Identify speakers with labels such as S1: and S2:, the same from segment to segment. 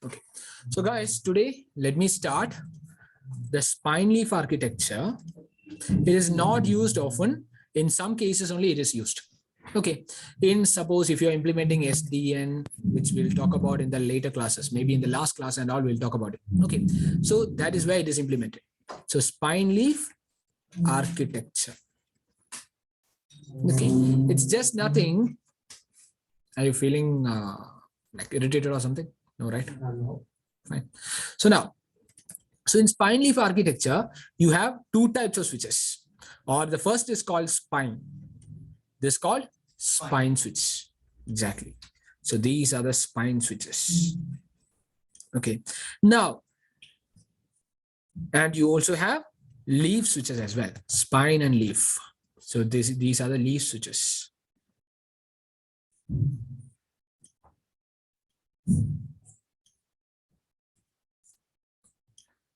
S1: Okay. So guys, today let me start the spine leaf architecture. It is not used often. In some cases only it is used. Okay. In suppose if you're implementing SDN, which we'll talk about in the later classes, maybe in the last class and all, we'll talk about it. Okay. So that is where it is implemented. So spine leaf architecture. Okay. It's just nothing. Are you feeling like irritated or something? No, right? No. Fine. So now, so in spine leaf architecture, you have two types of switches, or the first is called spine. This is called spine switch. Exactly. So these are the spine switches. Okay. Now, and you also have leaf switches as well, spine and leaf. So these are the leaf switches.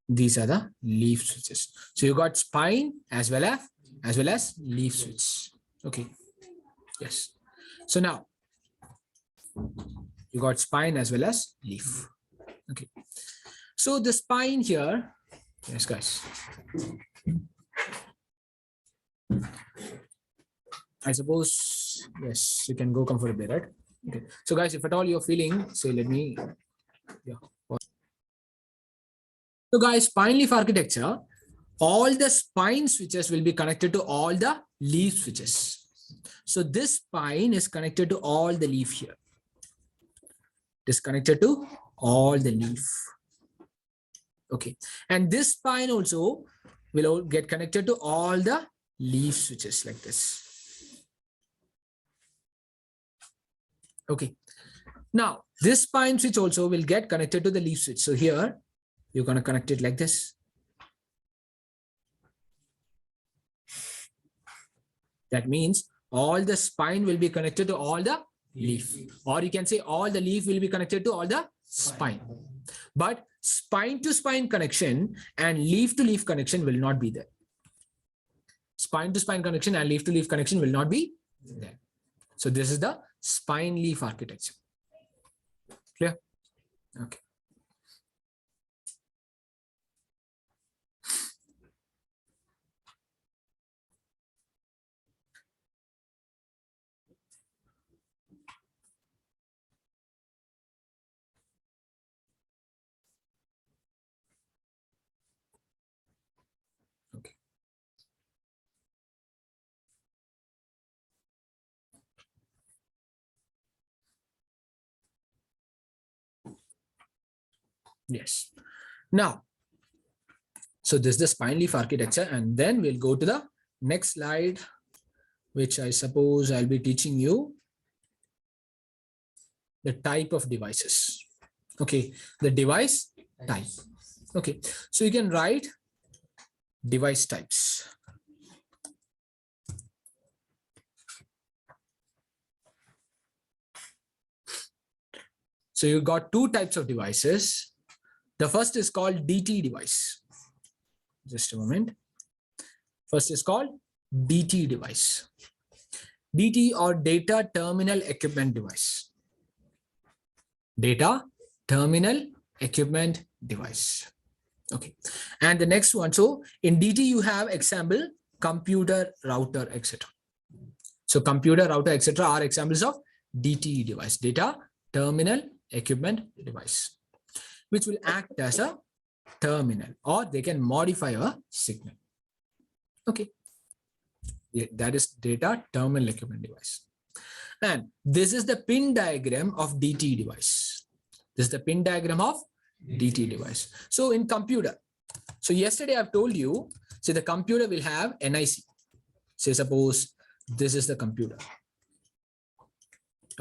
S1: These are the leaf switches. So you got spine as well as leaf switch. Okay. Yes. So now you got spine as well as leaf. Okay. So the spine here, yes, guys. I suppose, yes, you can go comfortably, right? Okay. So guys, if at all you're feeling, say, let me, yeah. So guys, spine leaf architecture, all the spine switches will be connected to all the leaf switches. So this spine is connected to all the leaf here. It is connected to all the leaf. Okay. And this spine also will get connected to all the leaf switches like this. Okay. Now, this spine switch also will get connected to the leaf switch. So here, you're going to connect it like this. That means all the spine will be connected to all the leaf. Or you can say all the leaf will be connected to all the spine. But spine to spine connection and leaf to leaf connection will not be there. Spine to spine connection and leaf to leaf connection will not be there. So this is the spine leaf architecture. Clear? Okay. Okay. Yes. Now, so this is the spine leaf architecture, and then we'll go to the next slide, which I suppose I'll be teaching you the type of devices. Okay, the device type. Okay, so you can write device types. So you got two types of devices. The first is called DT device. Just a moment. First is called DT device. DT or data terminal equipment device. Data terminal equipment device. Okay. And the next one, so in DT you have example computer, router, etc. So computer, router, etc. are examples of DT device, data terminal equipment device, which will act as a terminal, or they can modify a signal. Okay. Yeah, that is data terminal equipment device. And this is the pin diagram of DT device. This is the pin diagram of DT device. So in computer, so yesterday I've told you, so the computer will have NIC. Say suppose this is the computer.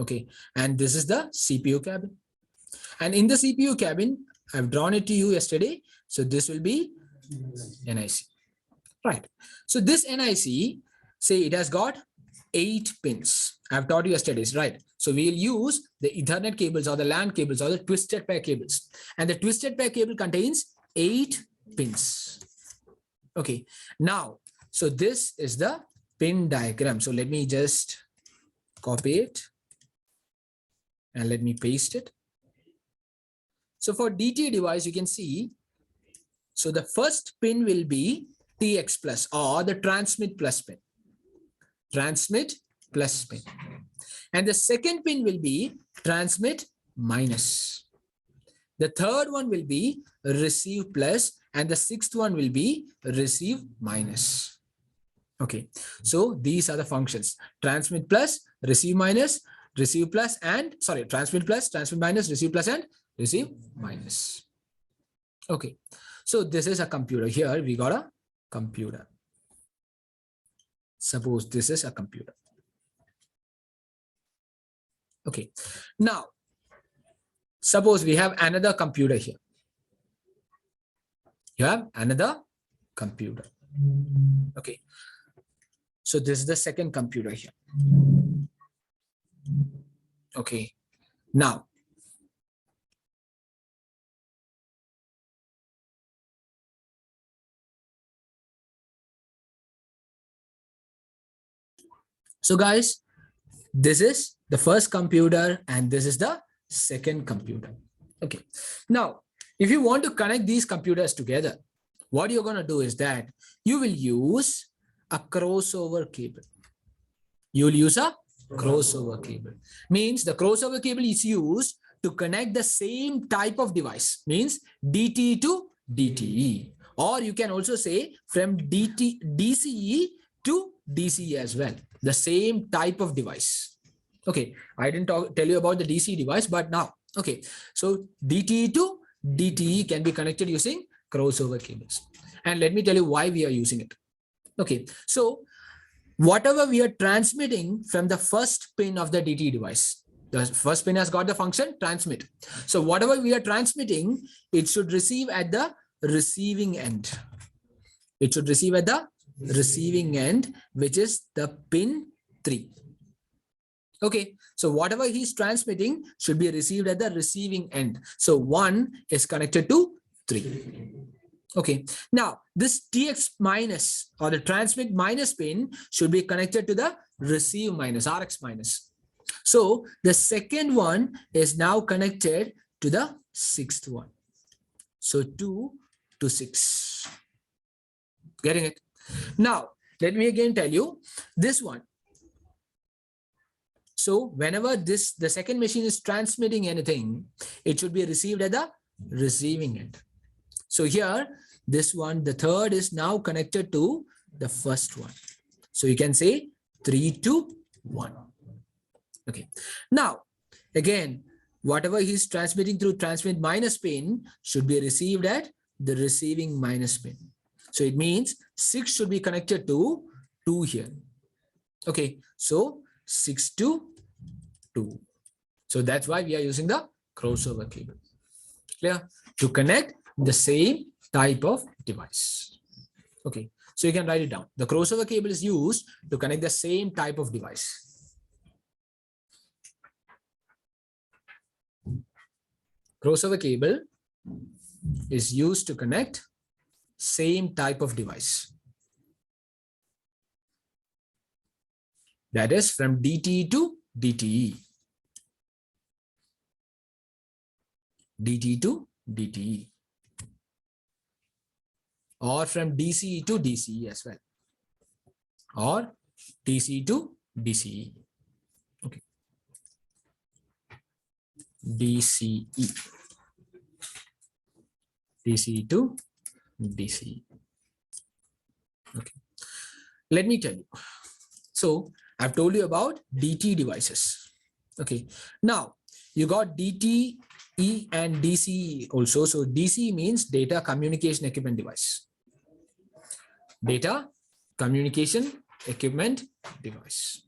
S1: Okay. And this is the CPU cabin. And in the CPU cabin, I've drawn it to you yesterday. So this will be NIC. Right. So this NIC, say it has got 8 pins. I've taught you yesterday, right? So we'll use the Ethernet cables or the LAN cables or the twisted pair cables. And the twisted pair cable contains 8 pins. Okay. Now, so this is the pin diagram. So let me just copy it and let me paste it. So for DT device, you can see, so the first pin will be TX plus or the transmit plus pin. Transmit plus pin. And the second pin will be transmit minus. The third one will be receive plus, and the sixth one will be receive minus. Okay, so these are the functions: transmit plus, receive minus, receive plus, and sorry, transmit plus, transmit minus, receive plus, and receive minus. Okay, so this is a computer. Here we got a computer. Suppose this is a computer. Okay, now suppose we have another computer here. You have another computer. Okay, so this is the second computer here. Okay, now so guys, this is the first computer and this is the second computer. Okay, now if you want to connect these computers together, what you're going to do is that you will use a crossover cable. You will use a crossover cable. Means the crossover cable is used to connect the same type of device. Means DTE to DTE. Or you can also say from DCE to DCE as well. The same type of device. Okay, I didn't tell you about the DC device, but now, okay. So DTE to DTE can be connected using crossover cables. And let me tell you why we are using it. Okay, so whatever we are transmitting from the first pin of the DTE device, the first pin has got the function transmit. So whatever we are transmitting, it should receive at the receiving end. It should receive at the receiving end, which is the pin 3. Okay, so whatever he's transmitting should be received at the receiving end. So 1 is connected to 3. Okay, now this TX minus or the transmit minus pin should be connected to the receive minus, RX minus. So the second one is now connected to the sixth one. So 2 to 6. Getting it? Now, let me again tell you this one. So whenever the second machine is transmitting anything, it should be received at the receiving end. So here, this one, the third is now connected to the first one. So you can say 3 to 1. Okay. Now, again, whatever he's transmitting through transmit minus pin should be received at the receiving minus pin. So it means 6 should be connected to 2 here. Okay. So 6 to 2. So that's why we are using the crossover cable. Clear? To connect the same type of device. Okay, so you can write it down. The crossover cable is used to connect the same type of device. Crossover cable is used to connect same type of device. That is from DTE to DTE. DTE to DTE. Or from DCE to DCE as well. Or DCE to DCE. Okay. DCE. DCE to DCE. Okay. Let me tell you. So I've told you about DT devices. Okay. Now you got DTE and DCE also. So DCE means data communication equipment device. Data communication equipment device.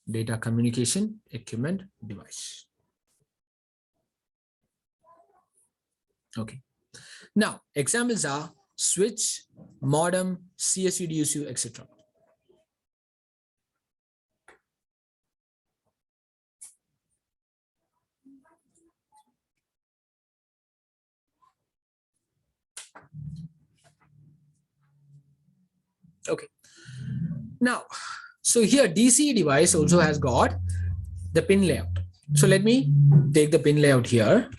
S1: Data communication equipment device. Okay. Now, examples are switch, modem, CSU, DSU, etc. Okay. Now, so here DC device also has got the pin layout. So let me take the pin layout here.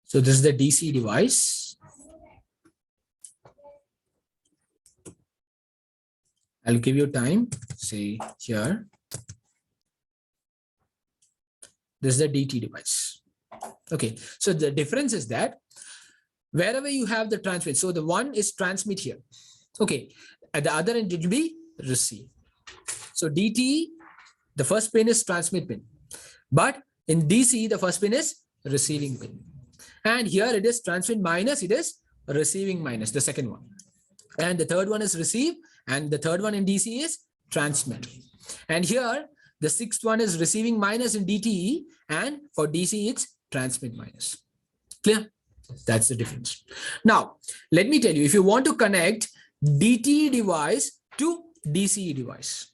S1: So this is the DC device. I'll give you time, say here. This is the DT device. Okay, so the difference is that wherever you have the transmit, so the one is transmit here. Okay, at the other end it will be receive. So DT, the first pin is transmit pin, but in DC the first pin is receiving pin, and here it is transmit minus, it is receiving minus, the second one, and the third one is receive, and the third one in DC is transmit, and here the sixth one is receiving minus in DTE, and for DC it's transmit minus. Clear? That's the difference. Now let me tell you, if you want to connect DT device to DC device,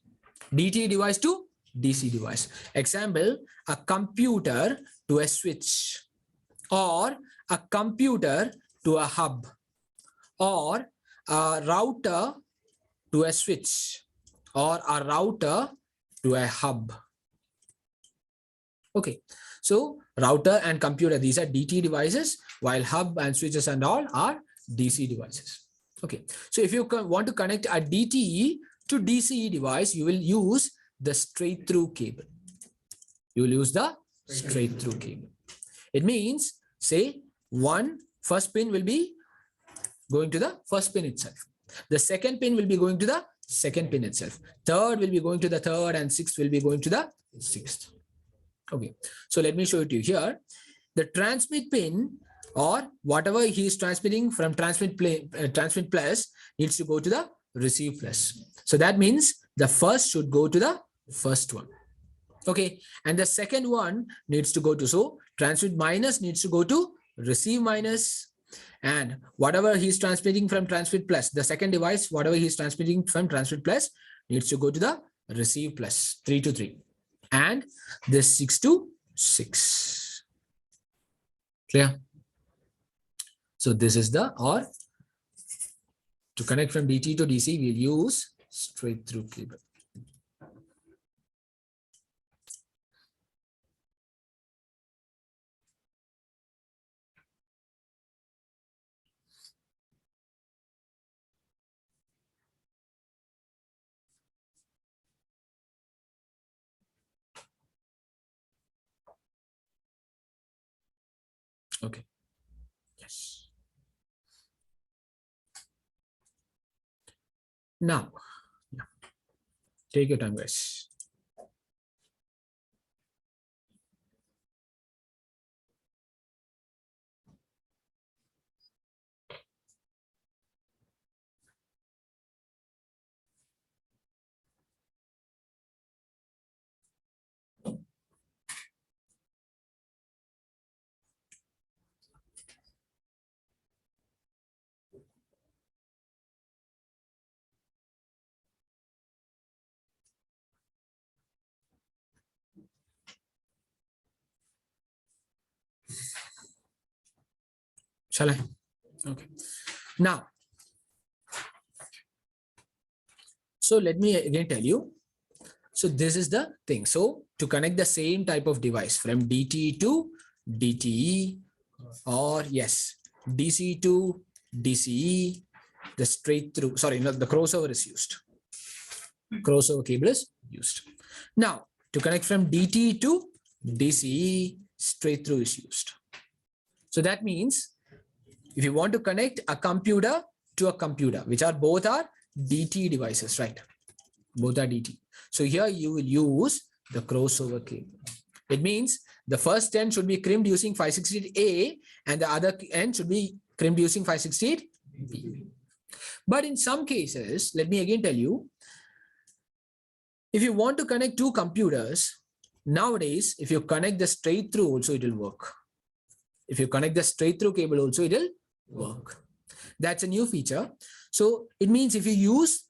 S1: DT device to DC device, example, a computer to a switch, or a computer to a hub, or a router to a switch, or a router to a hub. Okay, so router and computer, these are DT devices, while hub and switches and all are DC devices. Okay, so if you want to connect a DTE to DCE device, you will use the straight through cable. You will use the straight through cable. It means, say, first pin will be going to the first pin itself. The second pin will be going to the second pin itself. Third will be going to the third, and sixth will be going to the sixth. Okay, so let me show it to you here. The transmit pin, or whatever he is transmitting from transmit plus, needs to go to the receive plus. So that means the first should go to the first one. Okay, and the second one needs to go to, so transmit minus needs to go to receive minus, and whatever he's transmitting from transmit plus, the second device, whatever he's transmitting from transmit plus needs to go to the receive plus, 3 to 3, and this 6 to 6. Clear? So this is the, or to connect from DT to DC, we'll use straight through cable. Okay. Yes. Now, take your time, guys. Shall I? Okay. Now, so let me again tell you. So this is the thing. So to connect the same type of device from DT to DTE, or yes, DC to DCE, the straight through, sorry, no, the crossover is used. Crossover cable is used. Now, to connect from DT to DCE, straight through is used. So that means if you want to connect a computer to a computer, which are both are DT devices, right? Both are DT. So here you will use the crossover cable. It means the first end should be crimped using 568A, and the other end should be crimped using 568B. But in some cases, let me again tell you, if you want to connect two computers, nowadays, if you connect the straight through also, it will work. If you connect the straight through cable also, it will work. That's a new feature. So it means if you use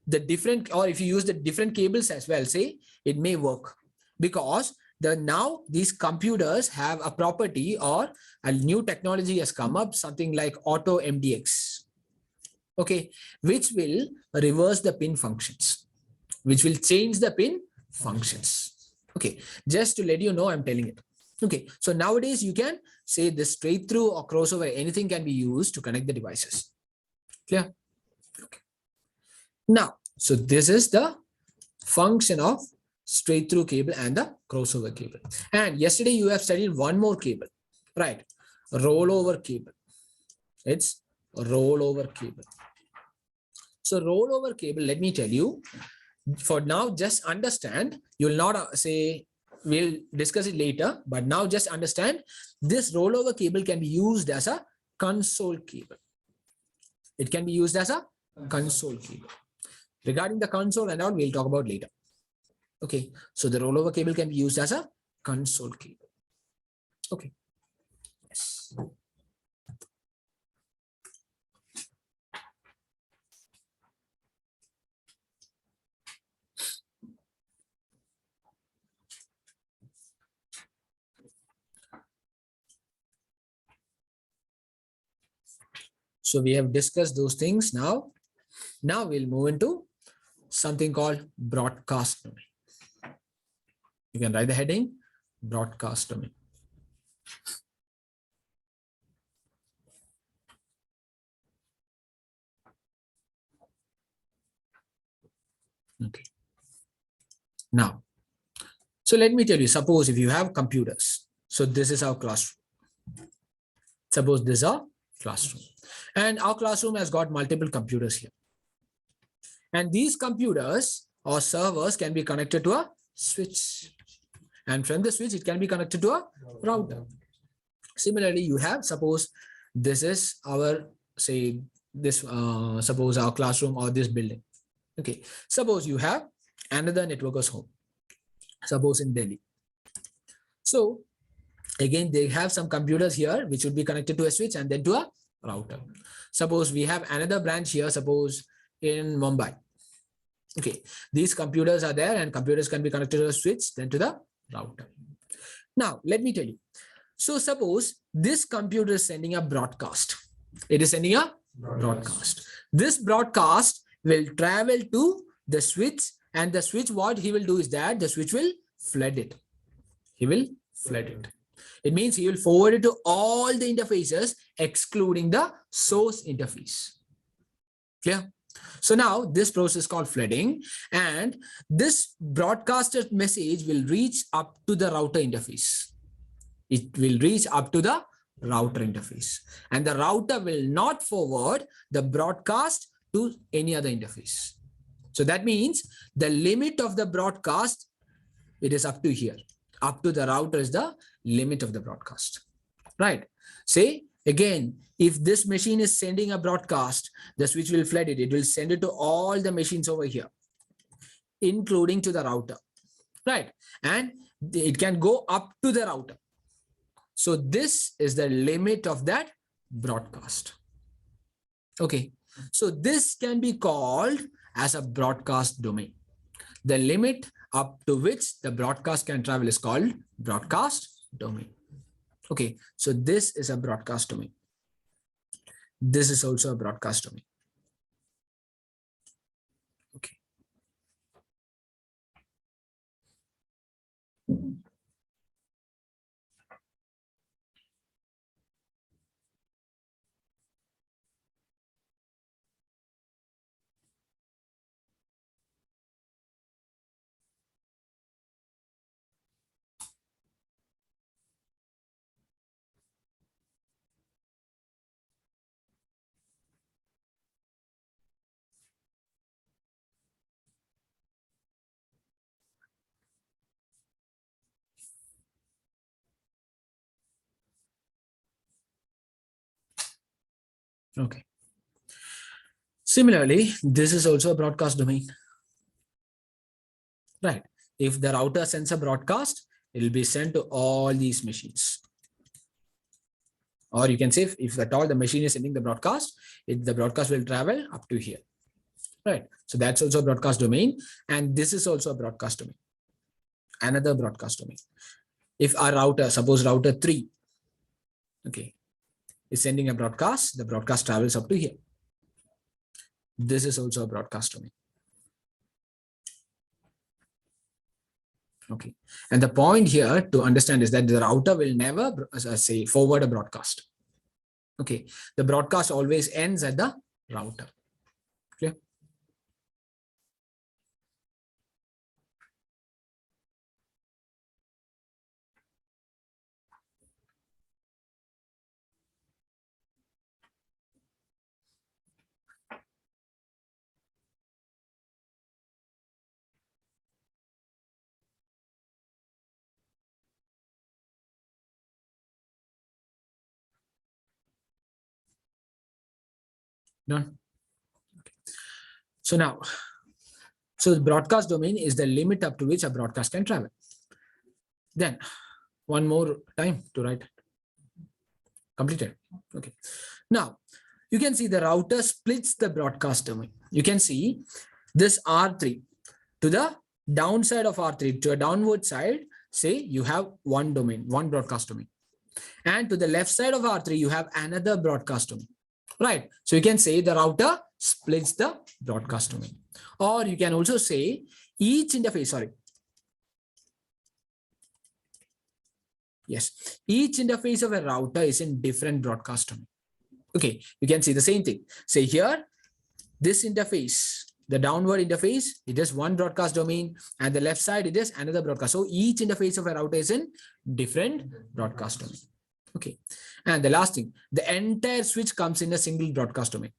S1: the different, or if you use the different cables as well, say, it may work. because now these computers have a property, or a new technology has come up, something like auto MDX, okay, which will reverse the pin functions, which will change the pin functions. Okay, just to let you know, I'm telling it. Okay, so nowadays you can say this straight through or crossover, anything can be used to connect the devices. Clear? Okay. Now, so this is the function of straight through cable and the crossover cable. And yesterday you have studied one more cable, right? Rollover cable. It's rollover cable. So rollover cable, let me tell you, for now, just understand, you'll not say, we'll discuss it later, but now just understand this rollover cable can be used as a console cable. It can be used as a console cable. Regarding the console and all, we'll talk about later. Okay, so the rollover cable can be used as a console cable. Okay. Yes. So we have discussed those things now. Now we'll move into something called broadcast domain. You can write the heading, broadcast domain. Okay. Now, so let me tell you, suppose if you have computers, so this is our classroom. Suppose this is our classroom, and our classroom has got multiple computers here. And these computers or servers can be connected to a switch. And from the switch, it can be connected to a router. Similarly, you have, suppose this is our, say, this, suppose our classroom or this building. Okay. Suppose you have another networker's home, suppose in Delhi. So again, they have some computers here, which would be connected to a switch and then to a router. Suppose we have another branch here, suppose in Mumbai. Okay, these computers are there and computers can be connected to a switch, then to the router. Now, let me tell you. So suppose this computer is sending a broadcast. It is sending a broadcast. This broadcast will travel to the switch, and the switch, what he will do is that the switch will flood it. He will flood it. It means he will forward it to all the interfaces, excluding the source interface. Clear? So now this process is called flooding, and this broadcasted message will reach up to the router interface. It will reach up to the router interface, and the router will not forward the broadcast to any other interface. So that means the limit of the broadcast, it is up to here. Up to the router is the limit of the broadcast, right? Say again, if this machine is sending a broadcast, the switch will flood it. It will send it to all the machines over here, including to the router, right? And it can go up to the router. So this is the limit of that broadcast. Okay, so this can be called as a broadcast domain. The limit up to which the broadcast can travel is called broadcast domain. Okay, so this is a broadcast domain. This is also a broadcast domain. Okay. Okay. Similarly, this is also a broadcast domain, right? If the router sends a broadcast, it will be sent to all these machines. Or you can say if at all the machine is sending the broadcast, the broadcast will travel up to here, right? So that's also a broadcast domain, and this is also a broadcast domain. another broadcast domain. If our router, suppose router 3, okay, is sending a broadcast, the broadcast travels up to here. This is also a broadcast domain. Okay, and the point here to understand is that the router will never say forward a broadcast. Okay, the broadcast always ends at the router. Clear? Done. Okay. So now, so the broadcast domain is the limit up to which a broadcast can travel. Then one more time to write. Completed. Okay. Now you can see the router splits the broadcast domain. You can see this R3 to the downside of R3 to a downward side. Say you have one domain, one broadcast domain, and to the left side of R3 you have another broadcast domain. Right. So you can say the router splits the broadcast domain, or you can also say each interface. Sorry. Yes, each interface of a router is in different broadcast domain. Okay, you can see the same thing. Say here, this interface, the downward interface, it is one broadcast domain, and the left side it is another broadcast. So each interface of a router is in different broadcast domain. Okay, and the last thing, the entire switch comes in a single broadcast domain.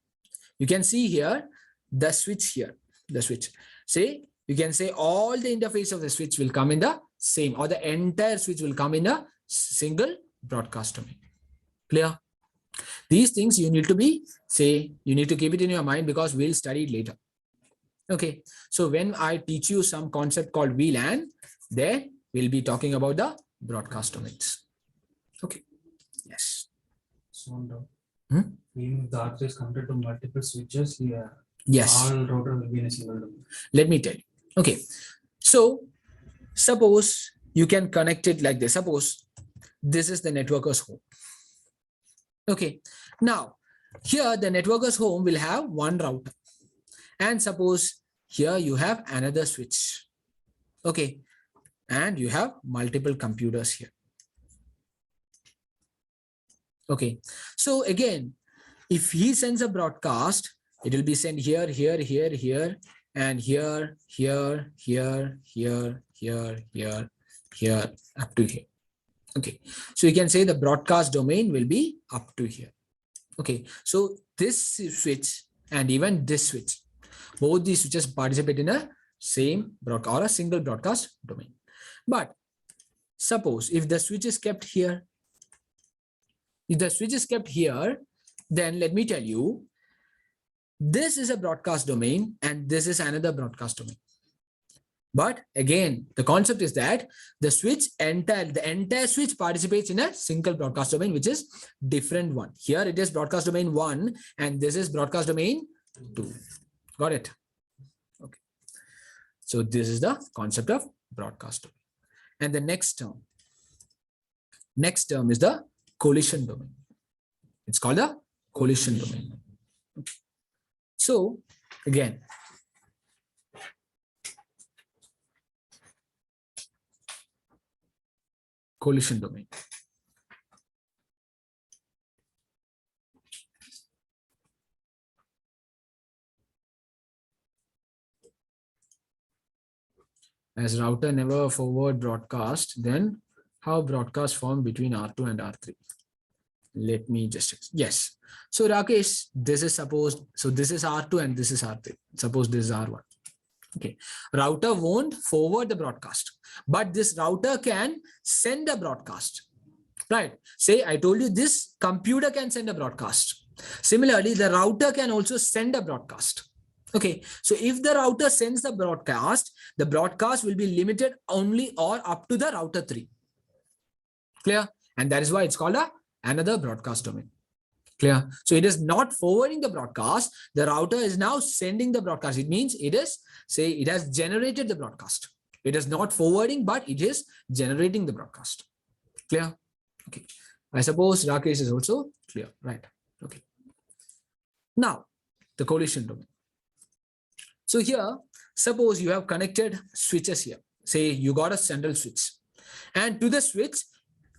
S1: You can see here the switch here, the switch. Say you can say all the interface of the switch will come in the same, or the entire switch will come in a single broadcast domain. Clear? These things you need to be, say, you need to keep it in your mind because we'll study it later. Okay, so when I teach you some concept called VLAN, there we'll be talking about the broadcast domains. Okay, yes.
S2: So if the R3 is connected to multiple switches, here,
S1: yes,
S2: all router will be in a single domain.
S1: Let me tell you. Okay, so suppose you can connect it like this. Suppose this is the networker's home. Okay, now here the networker's home will have one router, and suppose here you have another switch. Okay, and you have multiple computers here. Okay, so again, if he sends a broadcast, it will be sent here, here, here, here, and here, here, here, here, here, here, here, up to here. Okay, so you can say the broadcast domain will be up to here. Okay, so this switch and even this switch, both these switches participate in a same broadcast or a single broadcast domain. But suppose if the switch is kept here, if the switch is kept here, then let me tell you, this is a broadcast domain and this is another broadcast domain. But again, the concept is that the entire switch participates in a single broadcast domain, which is different one. Here it is broadcast domain 1 and this is broadcast domain 2. Got it? Okay. So this is the concept of broadcast domain. And the next term is the collision domain. It's called the collision domain. Okay. So again, collision domain. As router never forward broadcast, then how broadcast form between R2 and R3? Let me just, yes. So Rakesh, this is supposed, so this is R2 and this is R3. Suppose this is R1. Okay, router won't forward the broadcast, but this router can send a broadcast, right? Say I told you this computer can send a broadcast. Similarly, the router can also send a broadcast. Okay, so if the router sends the broadcast will be limited only or up to the router 3. Clear? And that is why it's called another broadcast domain. Clear? So it is not forwarding the broadcast. The router is now sending the broadcast. It means it is, say, it has generated the broadcast. It is not forwarding, but it is generating the broadcast. Clear? Okay. I suppose Rakesh is also clear, right? Okay. Now, the collision domain. So here, suppose you have connected switches here. Say you got a central switch. And to the switch,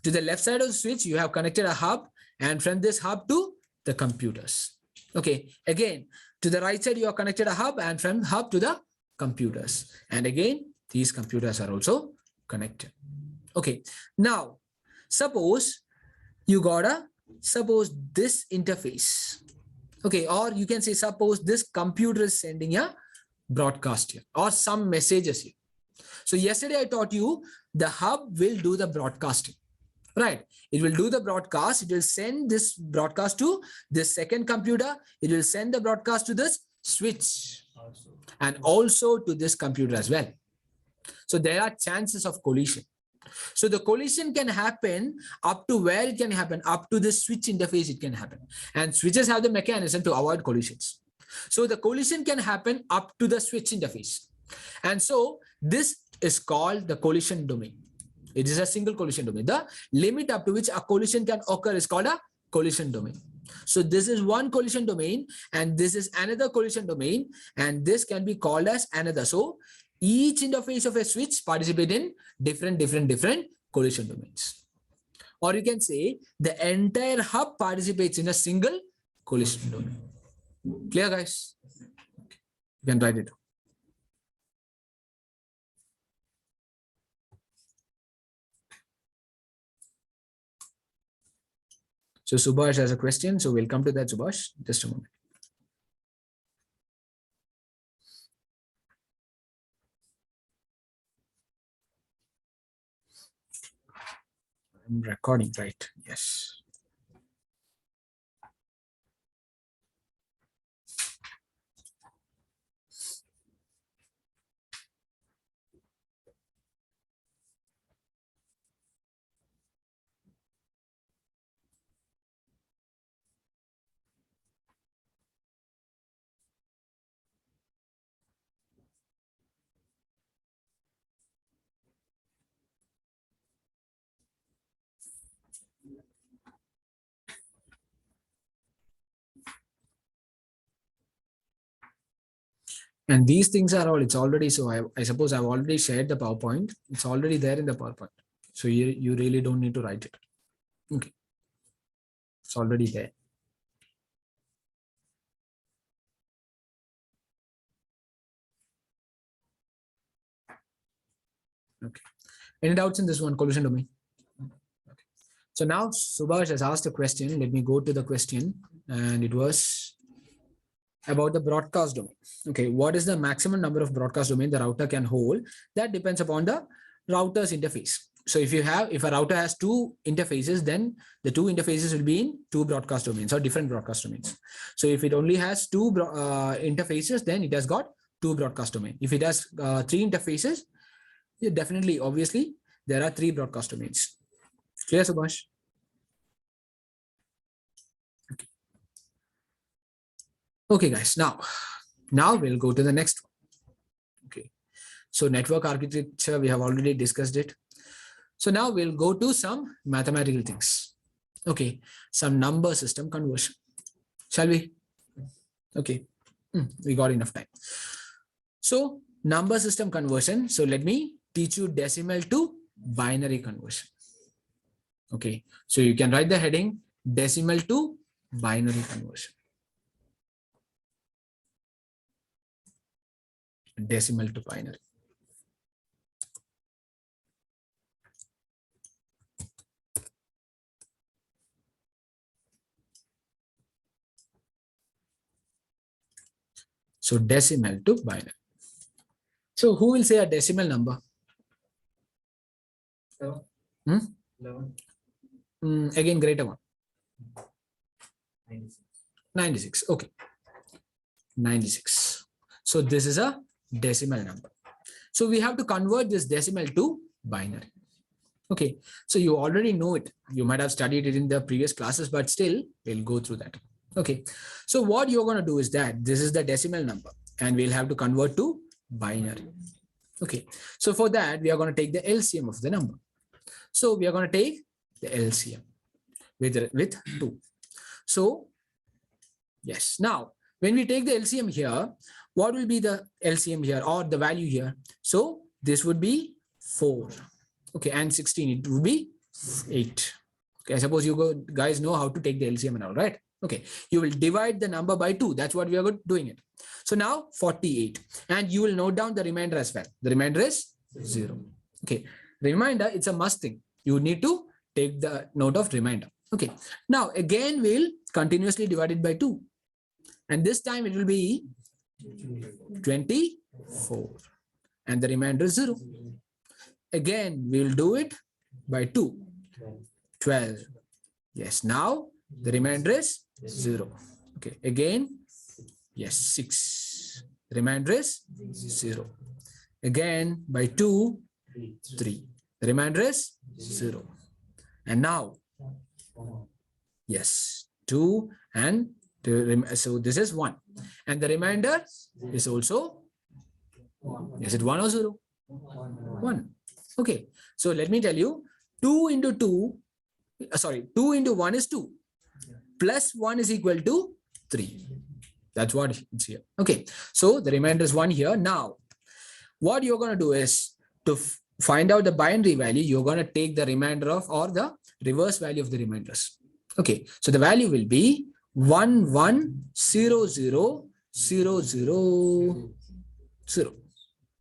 S1: to the left side of the switch, you have connected a hub. And from this hub to the computers. Okay. Again, to the right side, you have connected a hub. And from hub to the computers. And again, these computers are also connected. Okay. Now, suppose you got suppose this interface. Okay. Or you can say, suppose this computer is sending a broadcast here or some messages here. So yesterday I taught you the hub will do the broadcasting, right? It will do the broadcast. It will send this broadcast to this second computer. It will send the broadcast to this switch and also to this computer as well. So there are chances of collision. So the collision can happen up to where it can happen, up to the switch interface it can happen. And switches have the mechanism to avoid collisions. So the collision can happen up to the switch interface. And so this is called the collision domain. It is a single collision domain. The limit up to which a collision can occur is called a collision domain. So this is one collision domain and this is another collision domain and this can be called as another. So each interface of a switch participates in different collision domains. Or you can say the entire hub participates in a single collision domain. Clear, guys? You can write it down. So Subhash has a question. So we'll come to that, Subhash. Just a moment. I'm recording, right? Yes. And these things are all, it's already, so I suppose I've already shared the PowerPoint. It's already there in the PowerPoint. So you really don't need to write it. Okay. It's already there. Okay. Any doubts in this one, collision domain? Okay. So now Subhash has asked a question. Let me go to the question. And it was about the broadcast domain. Okay, what is the maximum number of broadcast domain the router can hold? That depends upon the router's interface. So if a router has two interfaces, then the two interfaces will be in two broadcast domains or different broadcast domains. So if it only has two interfaces, then it has got two broadcast domain. If it has three interfaces, definitely, obviously, there are three broadcast domains. Clear, Subhash? Okay, guys, now we'll go to the next one. Okay, so network architecture, we have already discussed it. So now we'll go to some mathematical things. Okay, some number system conversion. Shall we? Okay, we got enough time. So number system conversion. So let me teach you decimal to binary conversion. Okay, so you can write the heading decimal to binary conversion. Decimal to binary. So decimal to binary. So who will say a decimal number?
S2: 11. 11.
S1: Again, greater one.
S2: 96.
S1: 96. Okay. 96. So this is a decimal number. So we have to convert this decimal to binary. Okay. So you already know it. You might have studied it in the previous classes, but still we'll go through that. Okay. So what you're going to do is that this is the decimal number and we'll have to convert to binary. Okay, so for that, we are going to take the LCM of the number. So we are going to take the LCM with 2. So yes, now when we take the LCM here, what will be the LCM here or the value here? So this would be 4. Okay, and 16, it would be 8. Okay, I suppose you guys know how to take the LCM and all, right? Okay, you will divide the number by 2. That's what we are doing it. So now 48, and you will note down the remainder as well. The remainder is 0. Okay, remainder, it's a must thing. You need to take the note of remainder. Okay, now again we'll continuously divide it by 2, and this time it will be 24, and the remainder is 0. Again we'll do it by 2, 12. Yes, now the remainder is 0. Okay, again, yes, 6. The remainder is 0. Again by 2, 3. The remainder is 0. And now, yes, 2 and so this is 1. And the remainder is also, is it 1 or 0? 1. Okay, so let me tell you, 2 into 2, 2 into 1 is 2. Plus 1 is equal to 3. That's what it's here. Okay, so the remainder is 1 here. Now, what you're going to do is to find out the binary value, you're going to take the remainder of or the reverse value of the remainders. Okay, so the value will be 1 1 0 0 0 0 0.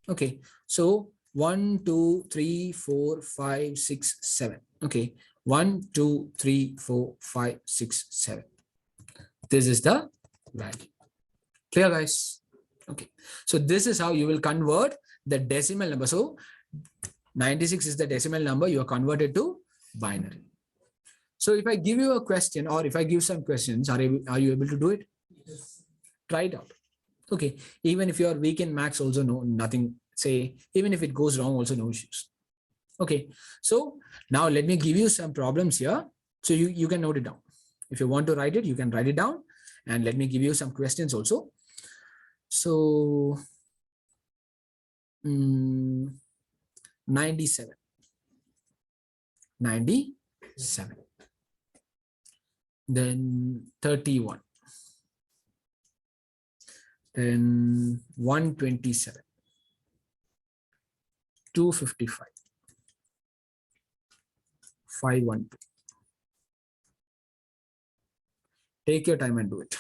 S1: Okay, so 1 2 3 4 5 6 7. Okay, 1 2 3 4 5 6 7. This is the value. Clear, guys? Okay, so this is how you will convert the decimal number. So 96 is the decimal number, you are converted to binary. So if I give you a question, or if I give some questions, are you able to do it?
S2: Yes.
S1: Try it out. Okay, even if you are weak in maths, also no, nothing, say, even if it goes wrong, also no issues. Okay, so now let me give you some problems here. So you can note it down. If you want to write it, you can write it down. And let me give you some questions also. So 97. 97. Then 31. Then 127. 255. 512. Take your time and do it.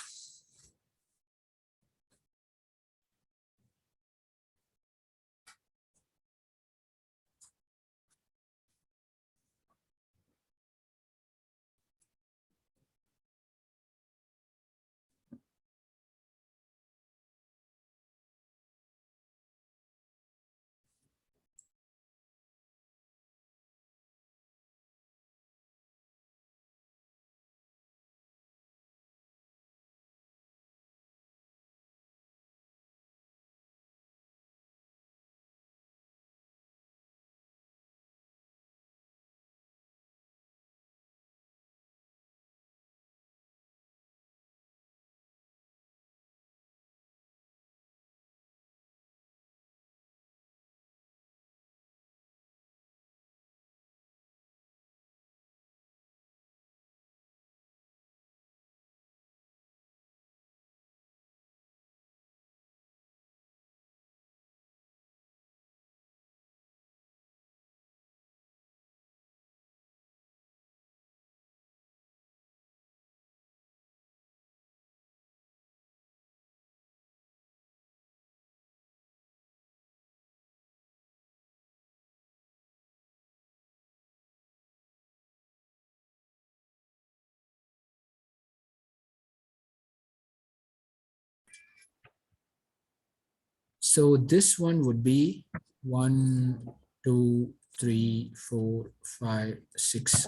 S1: So this one would be 1, 2, 3, 4, 5, 6,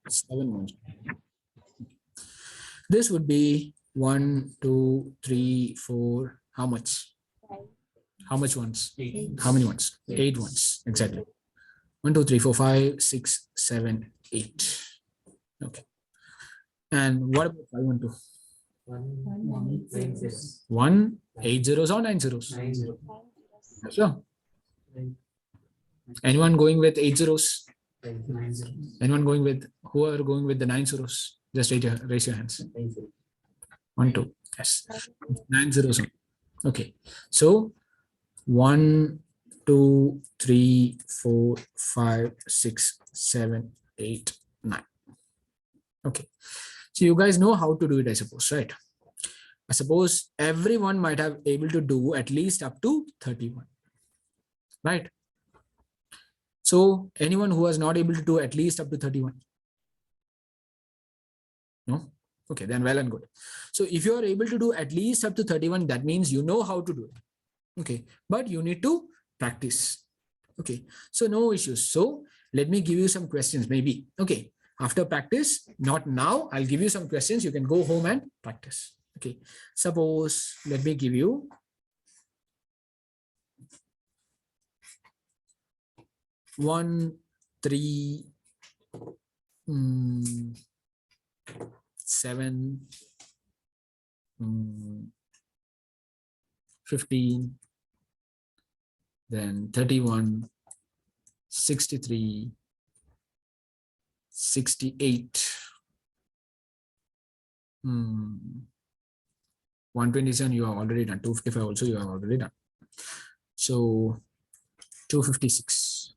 S1: 7 ones. This would be 1, 2, 3, 4. How much? How much ones?
S2: 8.
S1: How many ones? 8 ones. Exactly. 1, 2, 3, 4, 5, 6, 7, 8. Okay. And what about 5, 1, 2?
S2: 1 9 0.
S1: 1 8 zeros or 9 zeros?
S2: 9 0.
S1: Sure. Anyone going with 8 zeros?
S2: 9 0.
S1: Anyone going with, who are going with the 9 zeros? Just raise your hands. 1, 2. Yes. 9 zeros. Okay. So 1, 2, 3, 4, 5, 6, 7, 8, 9. Okay. So you guys know how to do it, I suppose, right? I suppose everyone might have able to do at least up to 31, right? So anyone who was not able to do at least up to 31? No? Okay, then well and good. So if you are able to do at least up to 31, that means you know how to do it. Okay, but you need to practice. Okay, so no issues. So let me give you some questions maybe. Okay, after practice, not now, I'll give you some questions. You can go home and practice. Okay, suppose, let me give you 1, 3, 7, 15, then 31, 63, 68, 127 you have already done, 255 also you have already done. So 256,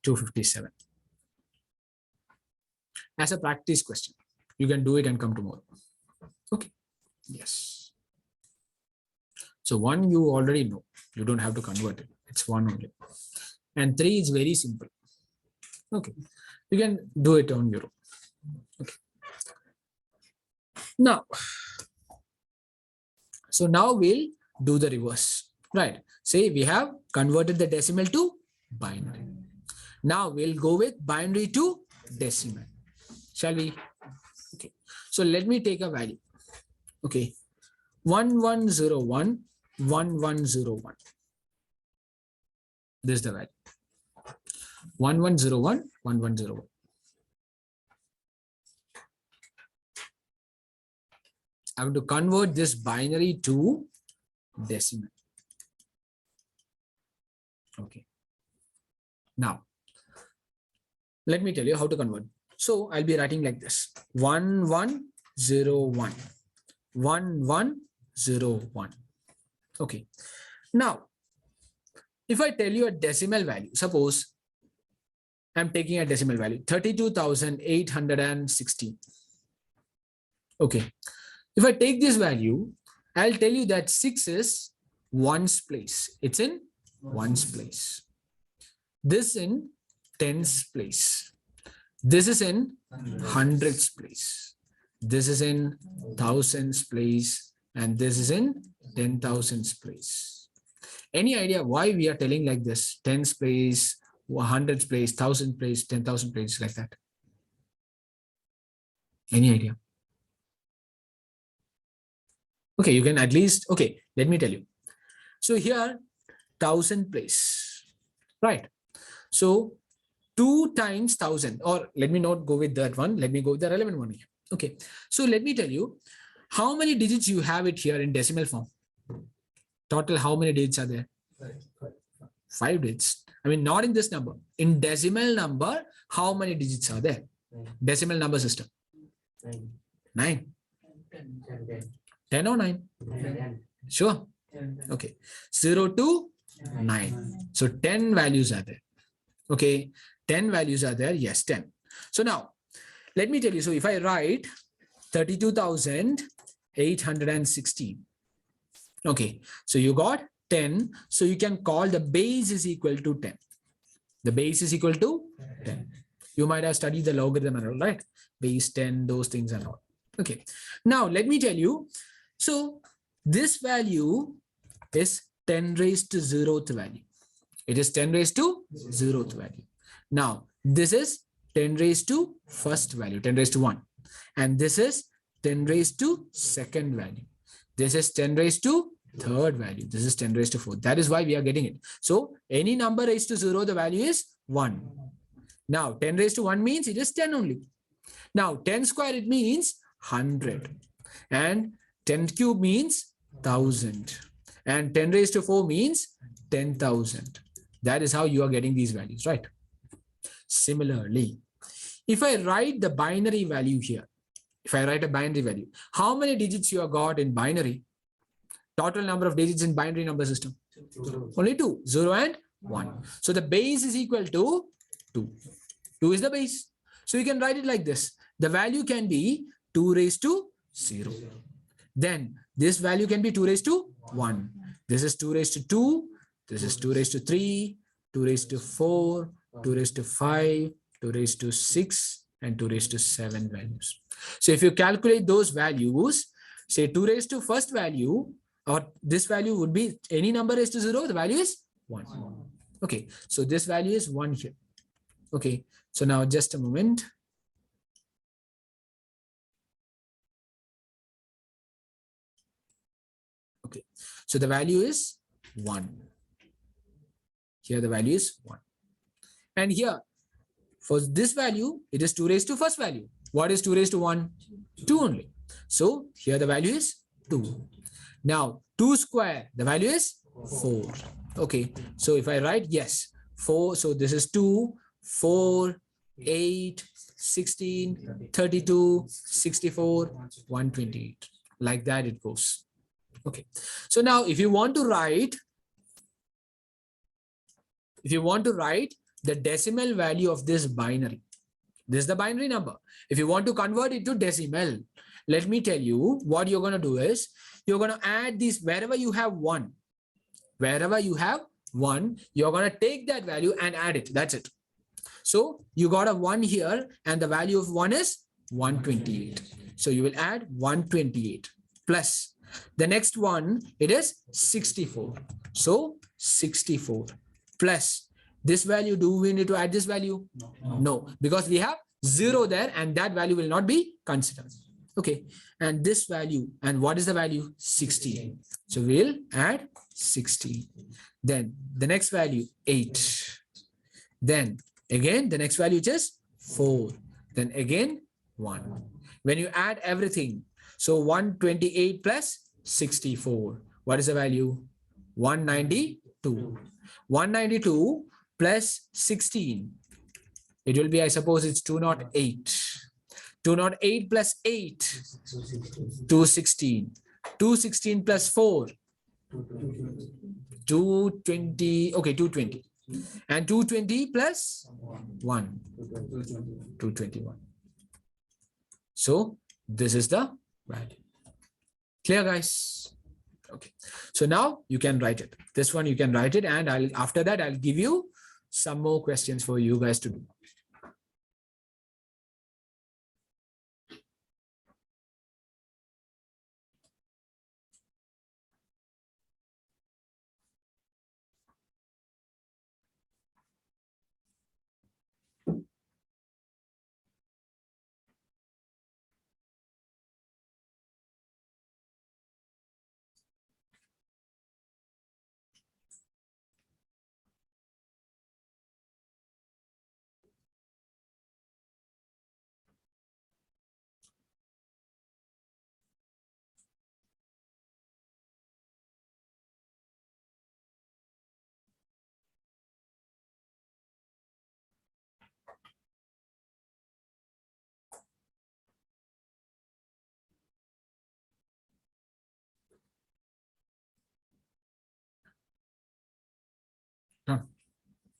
S1: 257. As a practice question, you can do it and come tomorrow. Okay, yes. So 1 you already know, you don't have to convert it, it's 1 only. And 3 is very simple. Okay, you can do it on your own. Okay. Now, so now we'll do the reverse, right? Say we have converted the decimal to binary. Now we'll go with binary to decimal. Shall we? Okay. So let me take a value. Okay. 1101, 1101. This is the value. 1101, 1101. I have to convert this binary to decimal. Okay. Now, let me tell you how to convert. So I'll be writing like this: 1101, 1101. Okay. Now, if I tell you a decimal value, suppose I'm taking a decimal value 32,816. Okay. If I take this value, I'll tell you that 6 is ones place. It's in ones place. This in tens place. This is in hundreds place. This is in thousands place. And this is in 10,000s place. Any idea why we are telling like this? Tens place, hundreds place, thousand place, 10,000 place, like that? Any idea? Okay, you can at least, okay, let me tell you. So here, 1,000 place, right? So 2 times 1,000, or let me not go with that one. Let me go with the relevant one here. Okay, so let me tell you, how many digits you have it here in decimal form? Total, how many digits are there? 5 digits. I mean, not in this number. In decimal number, how many digits are there? Decimal number system. 9. 10 or 9? Sure. Okay. 0 to 9. So 10 values are there. Okay. 10 values are there. Yes, 10. So now, let me tell you. So if I write 32,816. Okay. So you got 10. So you can call the base is equal to 10. The base is equal to 10. You might have studied the logarithm and all, right? Base 10, those things and all. Okay. Now, let me tell you. So this value is 10 raised to 0th value. It is 10 raised to 0th value. Now, this is 10 raised to first value, 10 raised to 1. And this is 10 raised to second value. This is 10 raised to third value. This is 10 raised to 4. That is why we are getting it. So any number raised to 0, the value is 1. Now, 10 raised to 1 means it is 10 only. Now, 10 square, it means 100. And 10 cube means 1,000. And 10 raised to 4 means 10,000. That is how you are getting these values, right? Similarly, if I write the binary value here, if I write a binary value, how many digits you have got in binary? Total number of digits in binary number system? Only 2, 0 and 1. So the base is equal to 2. 2 is the base. So you can write it like this. The value can be 2 raised to 0. Then this value can be 2 raised to 1. This is 2 raised to 2. This is 2 raised to 3, 2 raised to 4, 2 raised to 5, 2 raised to 6, and 2 raised to 7 values. So if you calculate those values, say 2 raised to first value, or this value would be any number raised to 0, the value is 1. Okay, so this value is 1 here. Okay, so now just a moment. Okay, so the value is 1. Here the value is 1. And here, for this value, it is 2 raised to first value. What is 2 raised to 1? 2 only. So here the value is 2. Now 2 square, the value is 4. Okay, so if I write yes, 4, so this is 2, 4, 8, 16, 32, 64, 128. Like that it goes. Okay, so now if you want to write the decimal value of this binary, this is the binary number. If you want to convert it to decimal, let me tell you what you're going to do is you're going to add these wherever you have 1. Wherever you have 1, you're going to take that value and add it. That's it. So you got a 1 here and the value of 1 is 128. So you will add 128 plus the next one, it is 64. So 64 plus this value. Do we need to add this value? No, because we have 0 there and that value will not be considered. Okay, and this value, and what is the value? 16. So we'll add 16. Then the next value 8. Then again the next value is 4. Then again 1. When you add everything, so 128 plus 64, what is the value? 192. 192 plus 16, it will be, I suppose it's 208. 208 plus 8, 216. 216 plus 4, 220. Okay, 220. And 220 plus 1, 221. So this is the value. Clear, guys? Okay. So now you can write it. This one you can write it, and after that I'll give you some more questions for you guys to do.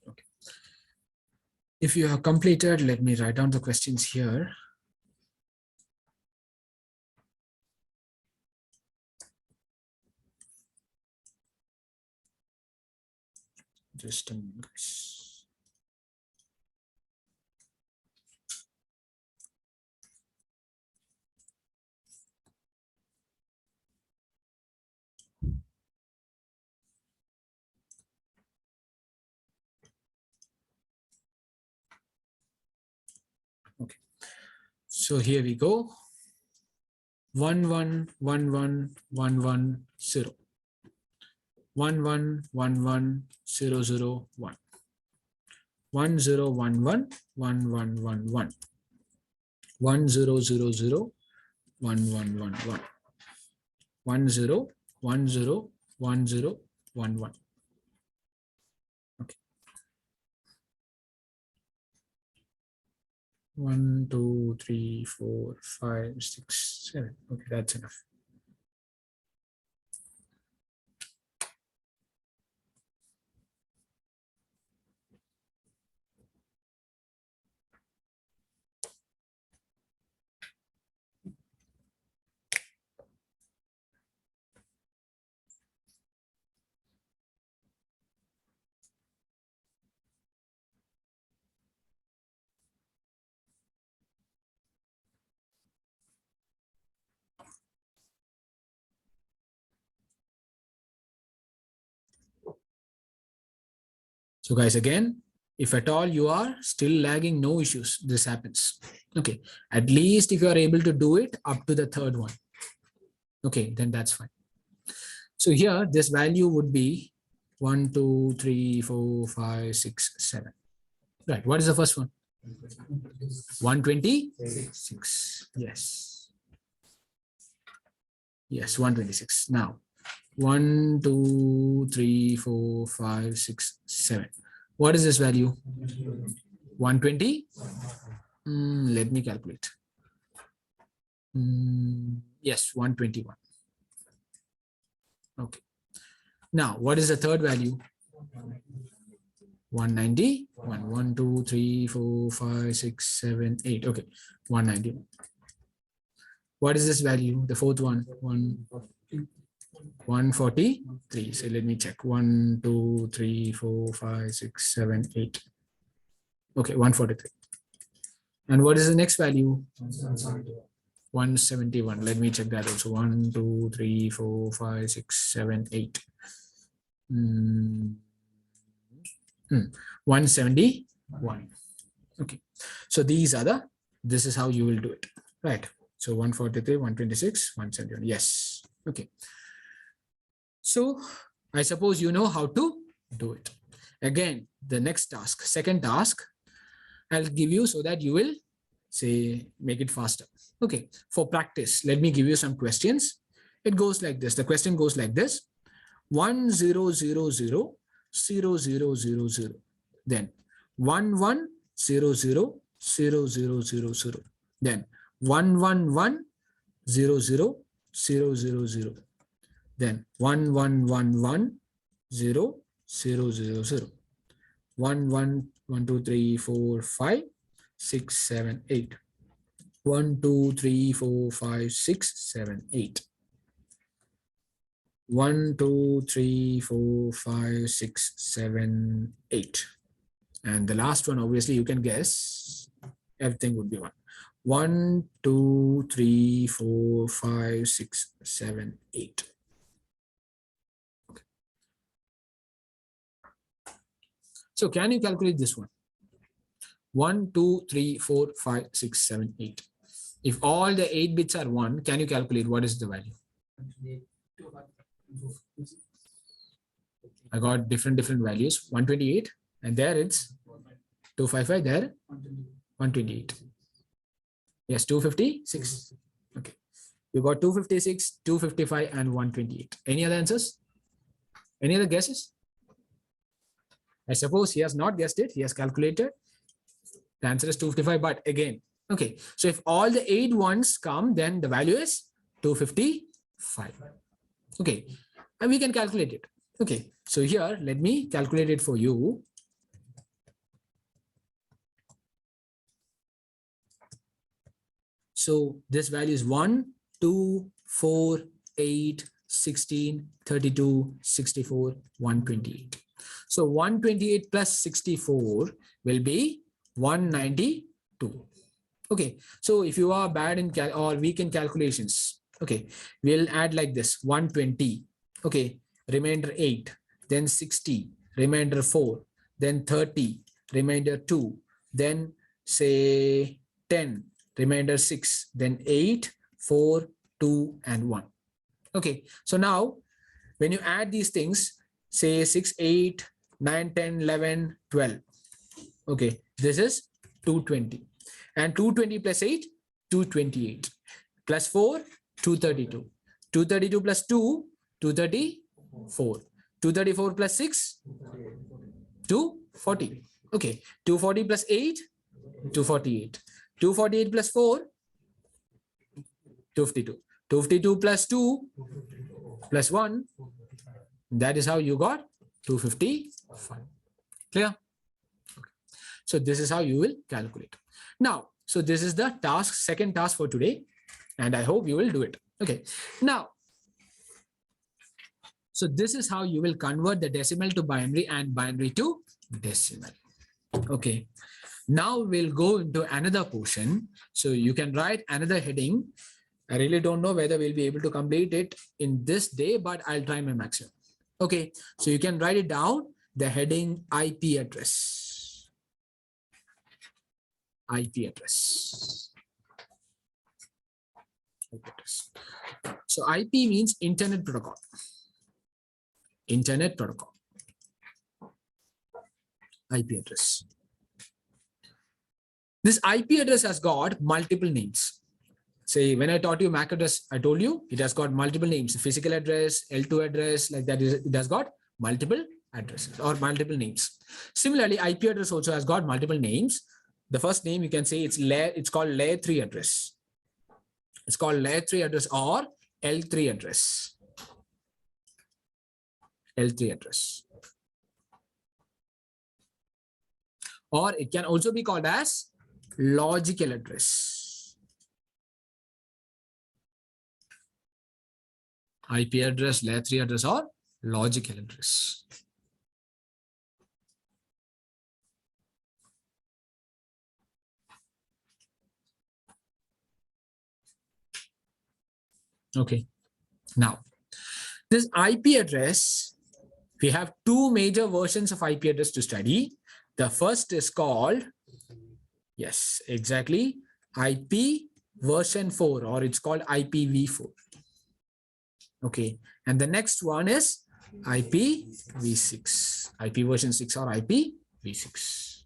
S1: Okay. If you have completed, let me write down the questions here. Just a minute, guys. Okay, so here we go. 1 1 1 1 1 1 0. 1 1 1 1 0 0 1. 1 0 1 1 1 1 1 1. 1 0 0 0 1 1 1 1. 1 0 1 0 1 0 1 1. Okay. 1, 2, 3, 4, 5, 6, 7. Okay, that's enough. So guys, again, if at all you are still lagging, no issues. This happens. Okay. At least if you are able to do it up to the third one. Okay, then that's fine. So here, this value would be 1, 2, 3, 4, 5, 6, 7. Right. What is the first one? 126. Yes. Yes, 126. Now, 1, 2, 3, 4, 5, 6, 7. What is this value? 120. Let me calculate. Yes, 121. Okay. Now, what is the third value? 191. 1, 2, 3, 4, 5, 6, 7, 8. Okay, 191. What is this value? The fourth one? 143. So let me check. 1, 2, 3, 4, 5, 6, 7, 8. Okay, 143. And what is the next value? 171. Let me check that also. 1, 2, 3, 4, 5, 6, 7, 8. 171. Okay. So these are this is how you will do it. Right. So 143, 126, 171. Yes. Okay. So I suppose you know how to do it. Again, the next task, second task, I'll give you so that you will say, make it faster. Okay. For practice, let me give you some questions. It goes like this. The question goes like this. 1, 0, 0, 0, 0, 0, 0, 0. Then 1, 1, 0, 0, 0, 0, 0, 0. Then 1, 1, 1, 0, 0, 0, 0, 0. Then 1, 1, 1, 1, 0, 0, 0, 0. 1, 1, 1, 2, 3, 4, 5, 6, 7, 8. 1, 2, 3, 4, 5, 6, 7, 8. 1, 2, 3, 4, 5, 6, 7, 8. And the last one, obviously, you can guess. Everything would be 1. 1, 2, 3, 4, 5, 6, 7, 8. Okay. So can you calculate this one? 1, 2, 3, 4, 5, 6, 7, 8. If all the 8 bits are 1, can you calculate what is the value? I got different values. 128, and there it's 255, there 128. Yes, 256. Okay. You got 256, 255, and 128. Any other answers? Any other guesses? I suppose he has not guessed it. He has calculated. The answer is 255, but again, okay. So if all the 8 ones come, then the value is 255. Okay. And we can calculate it. Okay. So here, let me calculate it for you. So this value is 1, 2, 4, 8, 16, 32, 64, 128. So 128 plus 64 will be 192. Okay. So if you are bad in or weak in calculations, okay, we'll add like this: 120. Okay. Remainder 8, then 60, remainder 4, then 30, remainder 2, then say 10, remainder 6, then 8, 4, 2, and 1. Okay. So now when you add these things, say 6, 8, 9, 10, 11, 12. Okay. This is 220. And 220 plus 8, 228. Plus 4, 232. 232 plus 2, 234. 234 plus 6, 240. Okay. 240 plus 8, 248. 248 plus 4, 252. 252 plus 2 plus 1, that is how you got 255. Clear? So this is how you will calculate. Now, so this is the task, second task for today, and I hope you will do it. Okay. Now, so this is how you will convert the decimal to binary and binary to decimal. Okay. Now we'll go into another portion. So you can write another heading. I really don't know whether we'll be able to complete it in this day, but I'll try my maximum. Okay. So you can write it down, the heading IP address. IP address. IP address. So IP means Internet Protocol. Internet Protocol. IP address. This IP address has got multiple names. Say, when I taught you MAC address, I told you it has got multiple names, physical address, L2 address, like that. It has got multiple addresses or multiple names. Similarly, IP address also has got multiple names. The first name you can say it's called layer 3 address. It's called layer 3 address or L3 address. L3 address. Or it can also be called as logical address. IP address, layer 3 address, or logical address. Okay. Now, this IP address, we have two major versions of IP address to study. The first is called, yes, exactly, IP version 4, or it's called IPv4. Okay. And the next one is IPv6, IP version 6 or IPv6.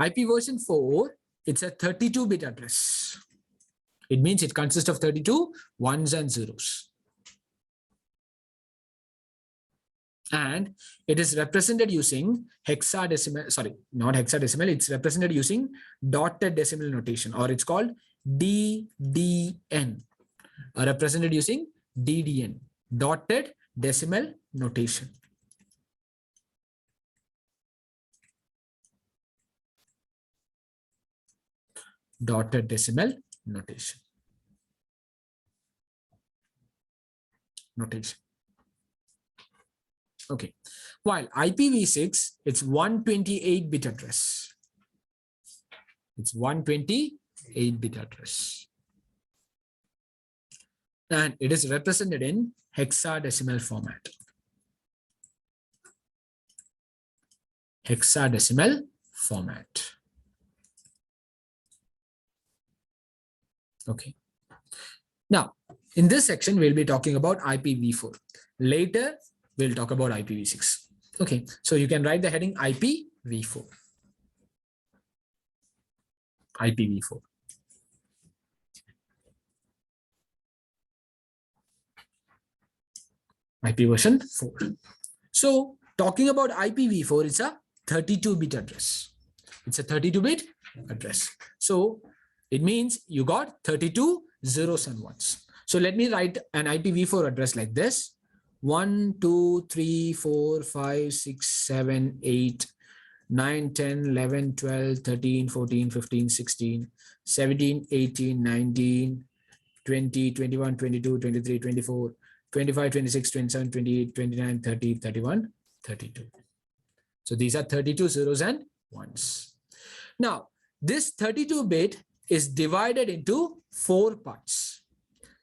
S1: IP version 4, it's a 32-bit address. It means it consists of 32 ones and zeros. And it is represented using hexadecimal, sorry, not hexadecimal, it's represented using dotted decimal notation, or it's called DDN, or represented using DDN, dotted decimal notation. Dotted decimal notation. Okay. While IPv6, it's 128-bit address. It's 128-bit address. And it is represented in hexadecimal format. Hexadecimal format. Okay. Now, in this section, we'll be talking about IPv4. Later, we'll talk about IPv6. Okay, so you can write the heading IPv4. IPv4. IP version 4. So, talking about IPv4, it's a 32-bit address. It's a 32-bit address. So, it means you got 32 zeros and ones. So let me write an IPv4 address like this. 1, 2, 3, 4, 5, 6, 7, 8, 9, 10, 11, 12, 13, 14, 15, 16, 17, 18, 19, 20, 21, 22, 23, 24, 25, 26, 27, 28, 29, 30, 31, 32. So these are 32 zeros and ones. Now, this 32-bit is divided into 4 parts.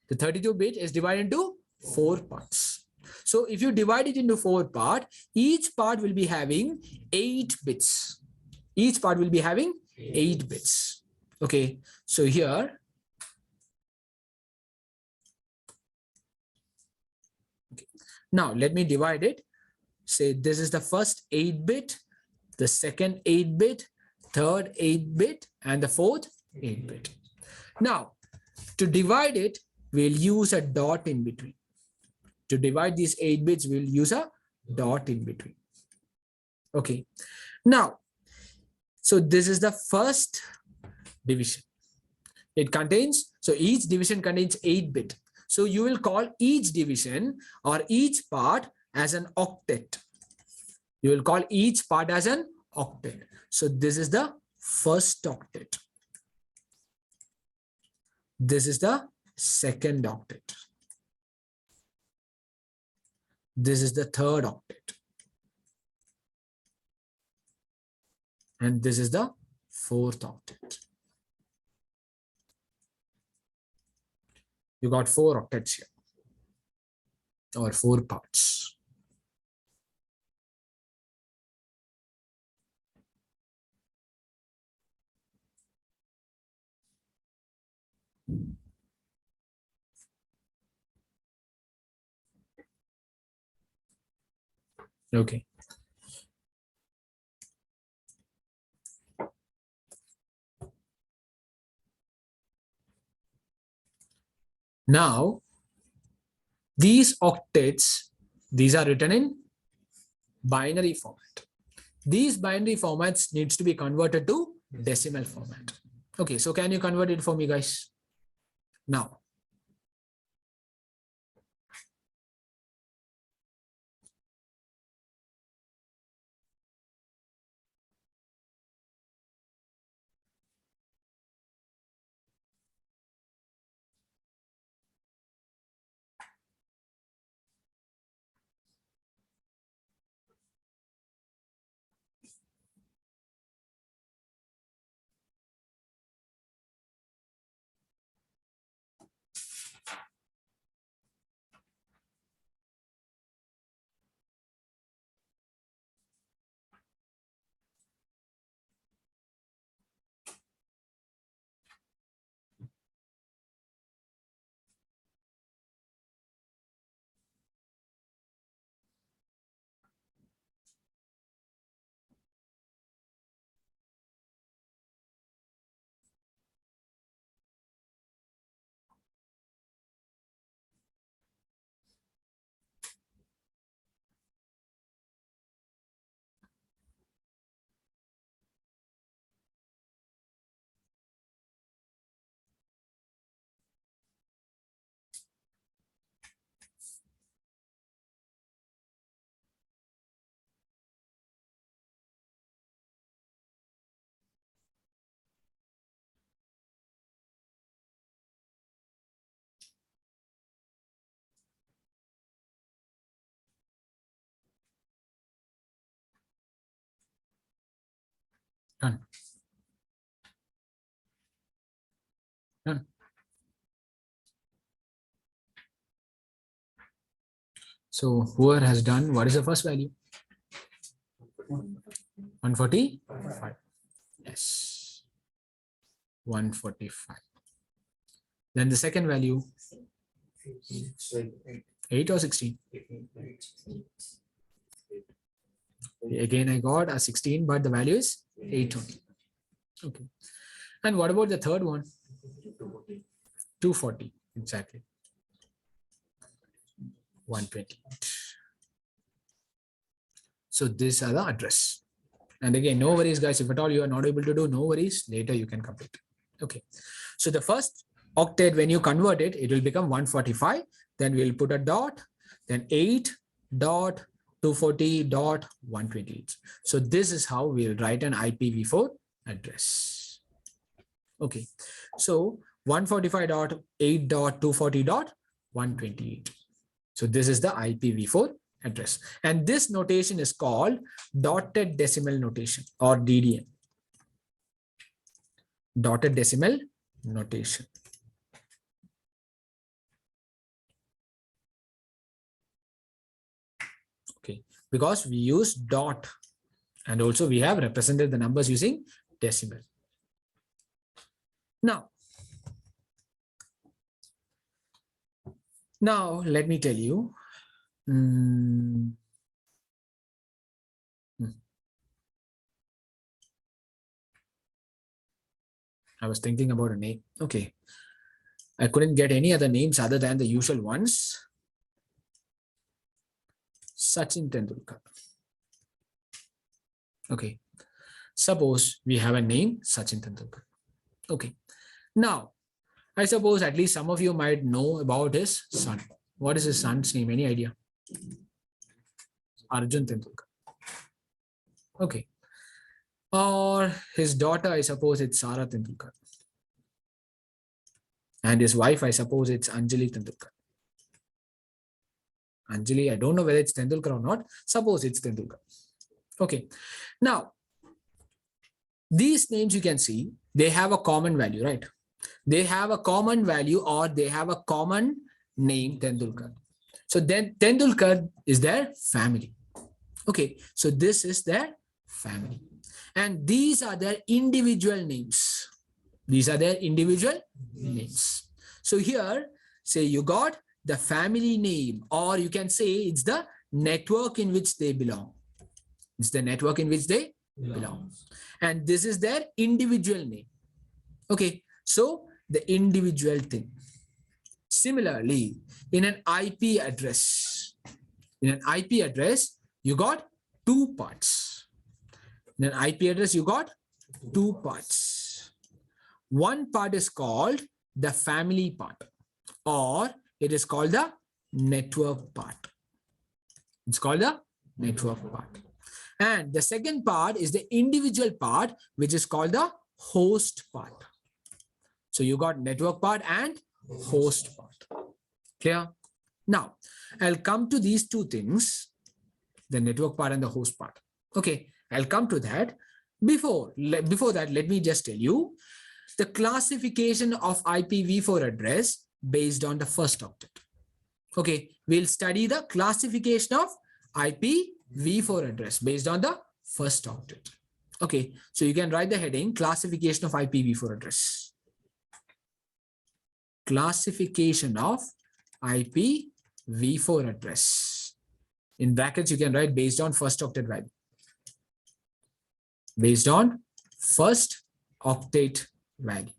S1: The 32-bit is divided into 4 parts. So if you divide it into 4 parts, each part will be having 8 bits. Each part will be having 8 bits. Okay, so here, okay. Now let me divide it. Say this is the first 8-bit, the second 8-bit, third 8-bit, and the fourth 8-bit. Now, to divide it, we'll use a dot in between. To divide these 8 bits, we'll use a dot in between. Okay. Now, so this is the first division. It contains, so each division contains 8-bit. So you will call each division or each part as an octet. You will call each part as an octet. So this is the first octet. This is the second octet. This is the third octet. And this is the fourth octet. You got 4 octets here, or 4 parts. Okay. Now, these octets, these are written in binary format. These binary formats needs to be converted to decimal format. Okay, so can you convert it for me, guys? Now, done. Done. So whoever has done, what is the first value? 145. Yes. 145. Then the second value, 8 or 16. Again, I got a 16, but the value is 8 only. Okay. And what about the third one? 240. Exactly. 120. So these are the address. And again, no worries, guys. If at all you are not able to do, no worries. Later you can complete. Okay. So the first octet, when you convert it, it will become 145. Then we'll put a dot, then 8.240.128. So this is how we'll write an IPv4 address. Okay. So 145.8.240.128. So this is the IPv4 address. And this notation is called dotted decimal notation or DDN. Dotted decimal notation. Okay, because we use dot and also we have represented the numbers using decimal. Now let me tell you. I was thinking about a name. Okay. I couldn't get any other names other than the usual ones. Sachin Tendulkar. Okay. Suppose we have a name Sachin Tendulkar. Okay. Now, I suppose at least some of you might know about his son. What is his son's name? Any idea? Arjun Tendulkar. Okay. Or his daughter, I suppose it's Sara Tendulkar. And his wife, I suppose it's Anjali Tendulkar. Anjali, I don't know whether it's Tendulkar or not. Suppose it's Tendulkar. Okay. Now, these names you can see, they have a common value, right? They have a common value or they have a common name, Tendulkar. So then Tendulkar is their family. Okay. So this is their family. And these are their individual names. These are their individual names. So here, say you got the family name, or you can say it's the network in which they belong. It's the network in which they belong. And this is their individual name. Okay, so the individual thing. Similarly, in an IP address, you got two parts. In an IP address, you got two parts. One part is called the family part, or it is called the network part. It's called the network part. And the second part is the individual part, which is called the host part. So you got network part and host part. Clear? Now, I'll come to these two things, the network part and the host part. Okay, I'll come to that. Before that, let me just tell you the classification of IPv4 address based on the first octet. Okay, we'll study the classification of IPv4 address based on the first octet. Okay, so you can write the heading classification of IPv4 address. Classification of IPv4 address. In brackets, you can write based on first octet value. Based on first octet value.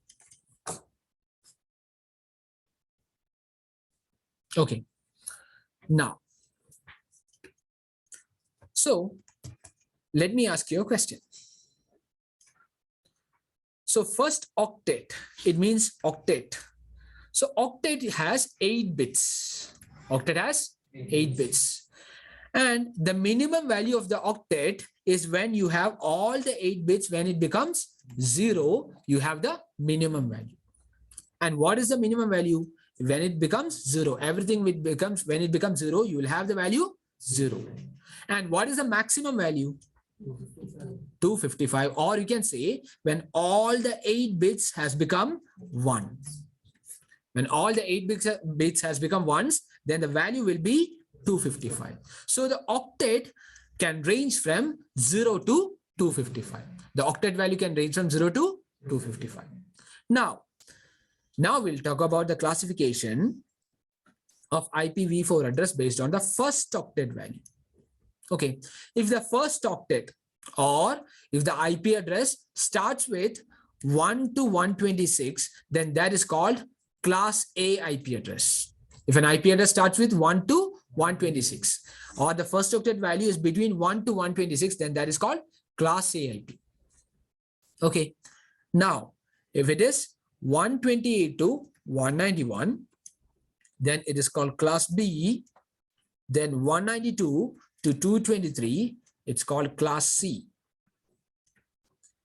S1: Okay. Now, so let me ask you a question. So first octet, it means octet. So octet has 8 bits. Octet has 8 bits. And the minimum value of the octet is when you have all the 8 bits. When it becomes 0, you have the minimum value. And what is the minimum value? When it becomes 0, everything when it becomes 0, you will have the value 0. And what is the maximum value? 255. Or you can say when all the 8 bits has become 1. When all the 8 bits has become 1s, then the value will be 255. So the octet can range from 0 to 255. The octet value can range from 0 to 255. Now we'll talk about the classification of IPv4 address based on the first octet value. Okay, if the first octet or if the IP address starts with 1 to 126, then that is called class A IP address. If an IP address starts with 1 to 126 or the first octet value is between 1 to 126, then that is called class A IP. Okay, now if it is 128 to 191, then it is called class B. Then 192 to 223, it's called class C.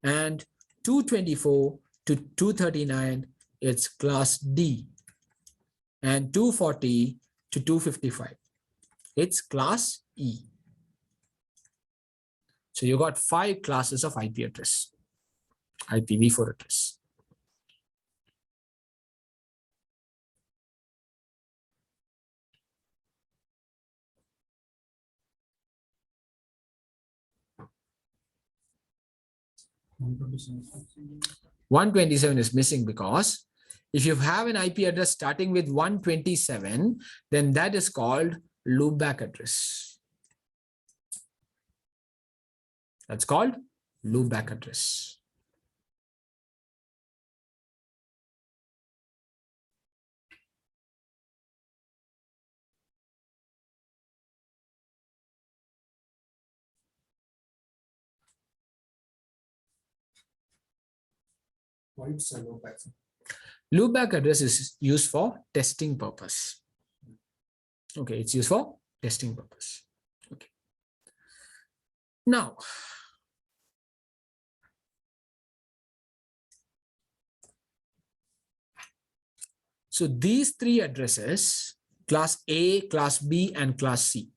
S1: And 224 to 239, it's class D. And 240 to 255, it's class E. So you got 5 classes of IP address, IPv4 address.
S2: One
S1: 127 is missing because if you have an IP address starting with 127, then that is called loopback address. That's called loopback address.
S2: Why it's a loopback?
S1: Loopback address is used for testing purpose. Okay, it's used for testing purpose. Okay. Now, so these three addresses, class A, class B, and class C,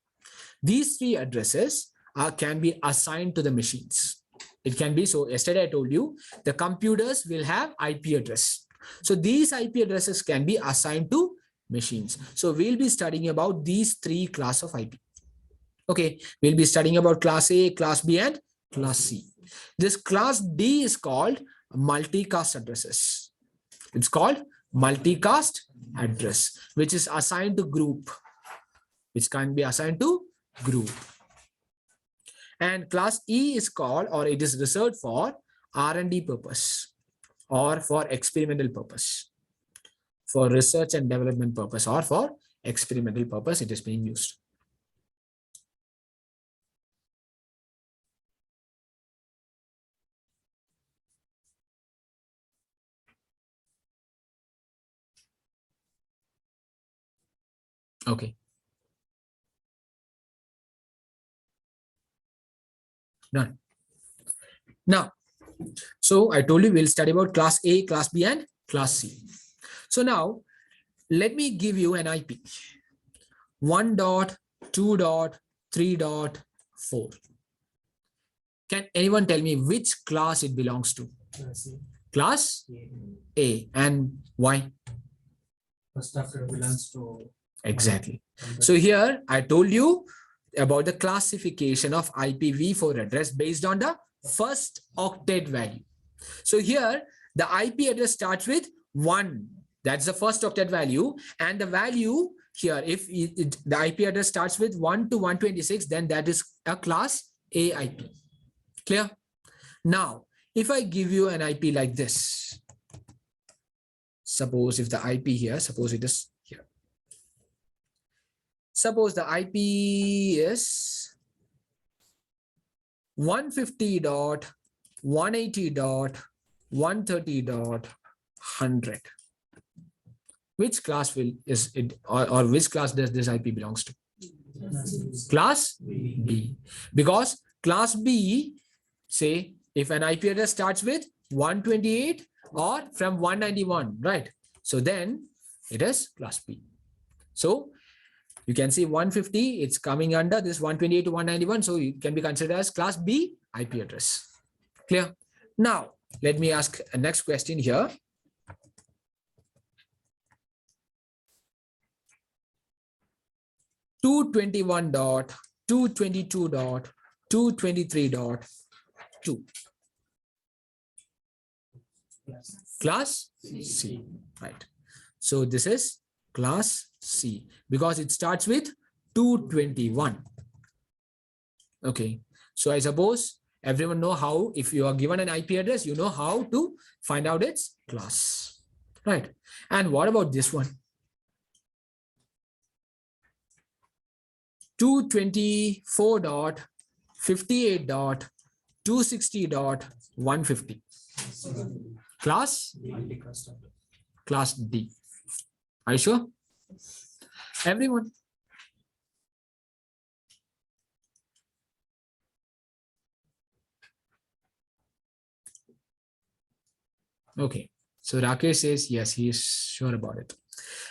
S1: these three addresses can be assigned to the machines. It can be, so yesterday I told you, the computers will have IP address. So these IP addresses can be assigned to machines. So we'll be studying about these three class of IP. Okay, we'll be studying about class A, class B, and class C. This class D is called multicast addresses. It's called multicast address, which is assigned to group, which can be assigned to group. And class E is called, or it is reserved for R&D purpose or for experimental purpose, for research and development purpose, or for experimental purpose it is being used. Okay. Done. Now, so I told you we'll study about class A, class B, and class C. So now let me give you an IP 1.2.3.4. Can anyone tell me which class it belongs to? Class A. And why?
S2: First after belongs to.
S1: Exactly. So here I told you about the classification of IPv4 address based on the first octet value. So here the IP address starts with 1. That's the first octet value. And the value here, if the IP address starts with 1 to 126, then that is a class A IP. Clear? Now, if I give you an IP like this, suppose if the IP here, suppose it is here. Suppose the IP is 150.180.130.100. Which class will is it, or which class does this IP belongs to? Class B. Because class B, say if an IP address starts with 128 or from 191, right? So then it is class B. So you can see 150, it's coming under this 128 to 191. So it can be considered as class B IP address. Clear? Now, let me ask a next question here. .221.222.223.2 class C, right? So this is class C because it starts with 221. Okay, so I suppose everyone know how, if you are given an IP address, you know how to find out its class, right? And what about this one? 224.58.260.150 class class D. Are you sure? Everyone? Okay, so Rakesh says yes, he is sure about it.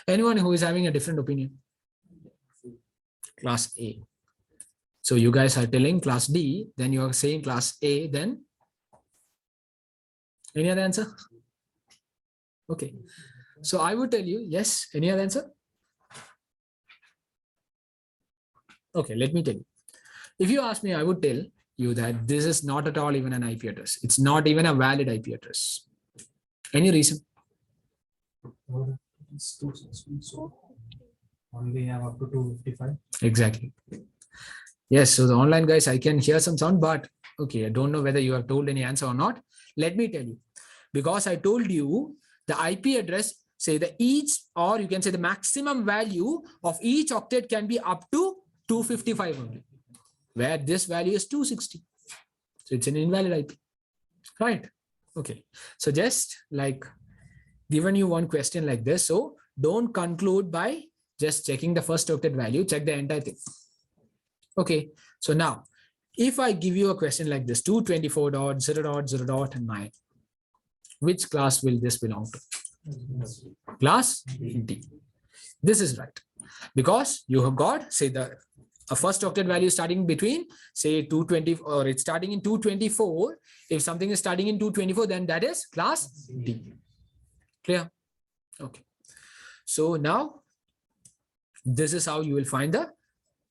S1: Anyone who is having a different opinion? Class A. So you guys are telling class D, then you are saying class A, then any other answer? Okay, so I would tell you yes. Any other answer? Okay, let me tell you. If you ask me, I would tell you that this is not at all even an IP address. It's not even a valid IP address. Any reason?
S2: Only have up to 255.
S1: Exactly. Yes, so the online guys, I can hear some sound, but okay, I don't know whether you have told any answer or not. Let me tell you, because I told you the IP address, say the each, or you can say the maximum value of each octet can be up to 255 only, where this value is 260. So it's an invalid IP, right? Okay, so just like given you one question like this, so don't conclude by just checking the first octet value, check the entire thing. Okay, so now if I give you a question like this, 224.0.0.9, which class will this belong to? Class D. This is right, because you have got, say, the a first octet value starting between, say, 220, or it's starting in 224. If something is starting in 224, then that is class D. Clear? Okay. So now this is how you will find the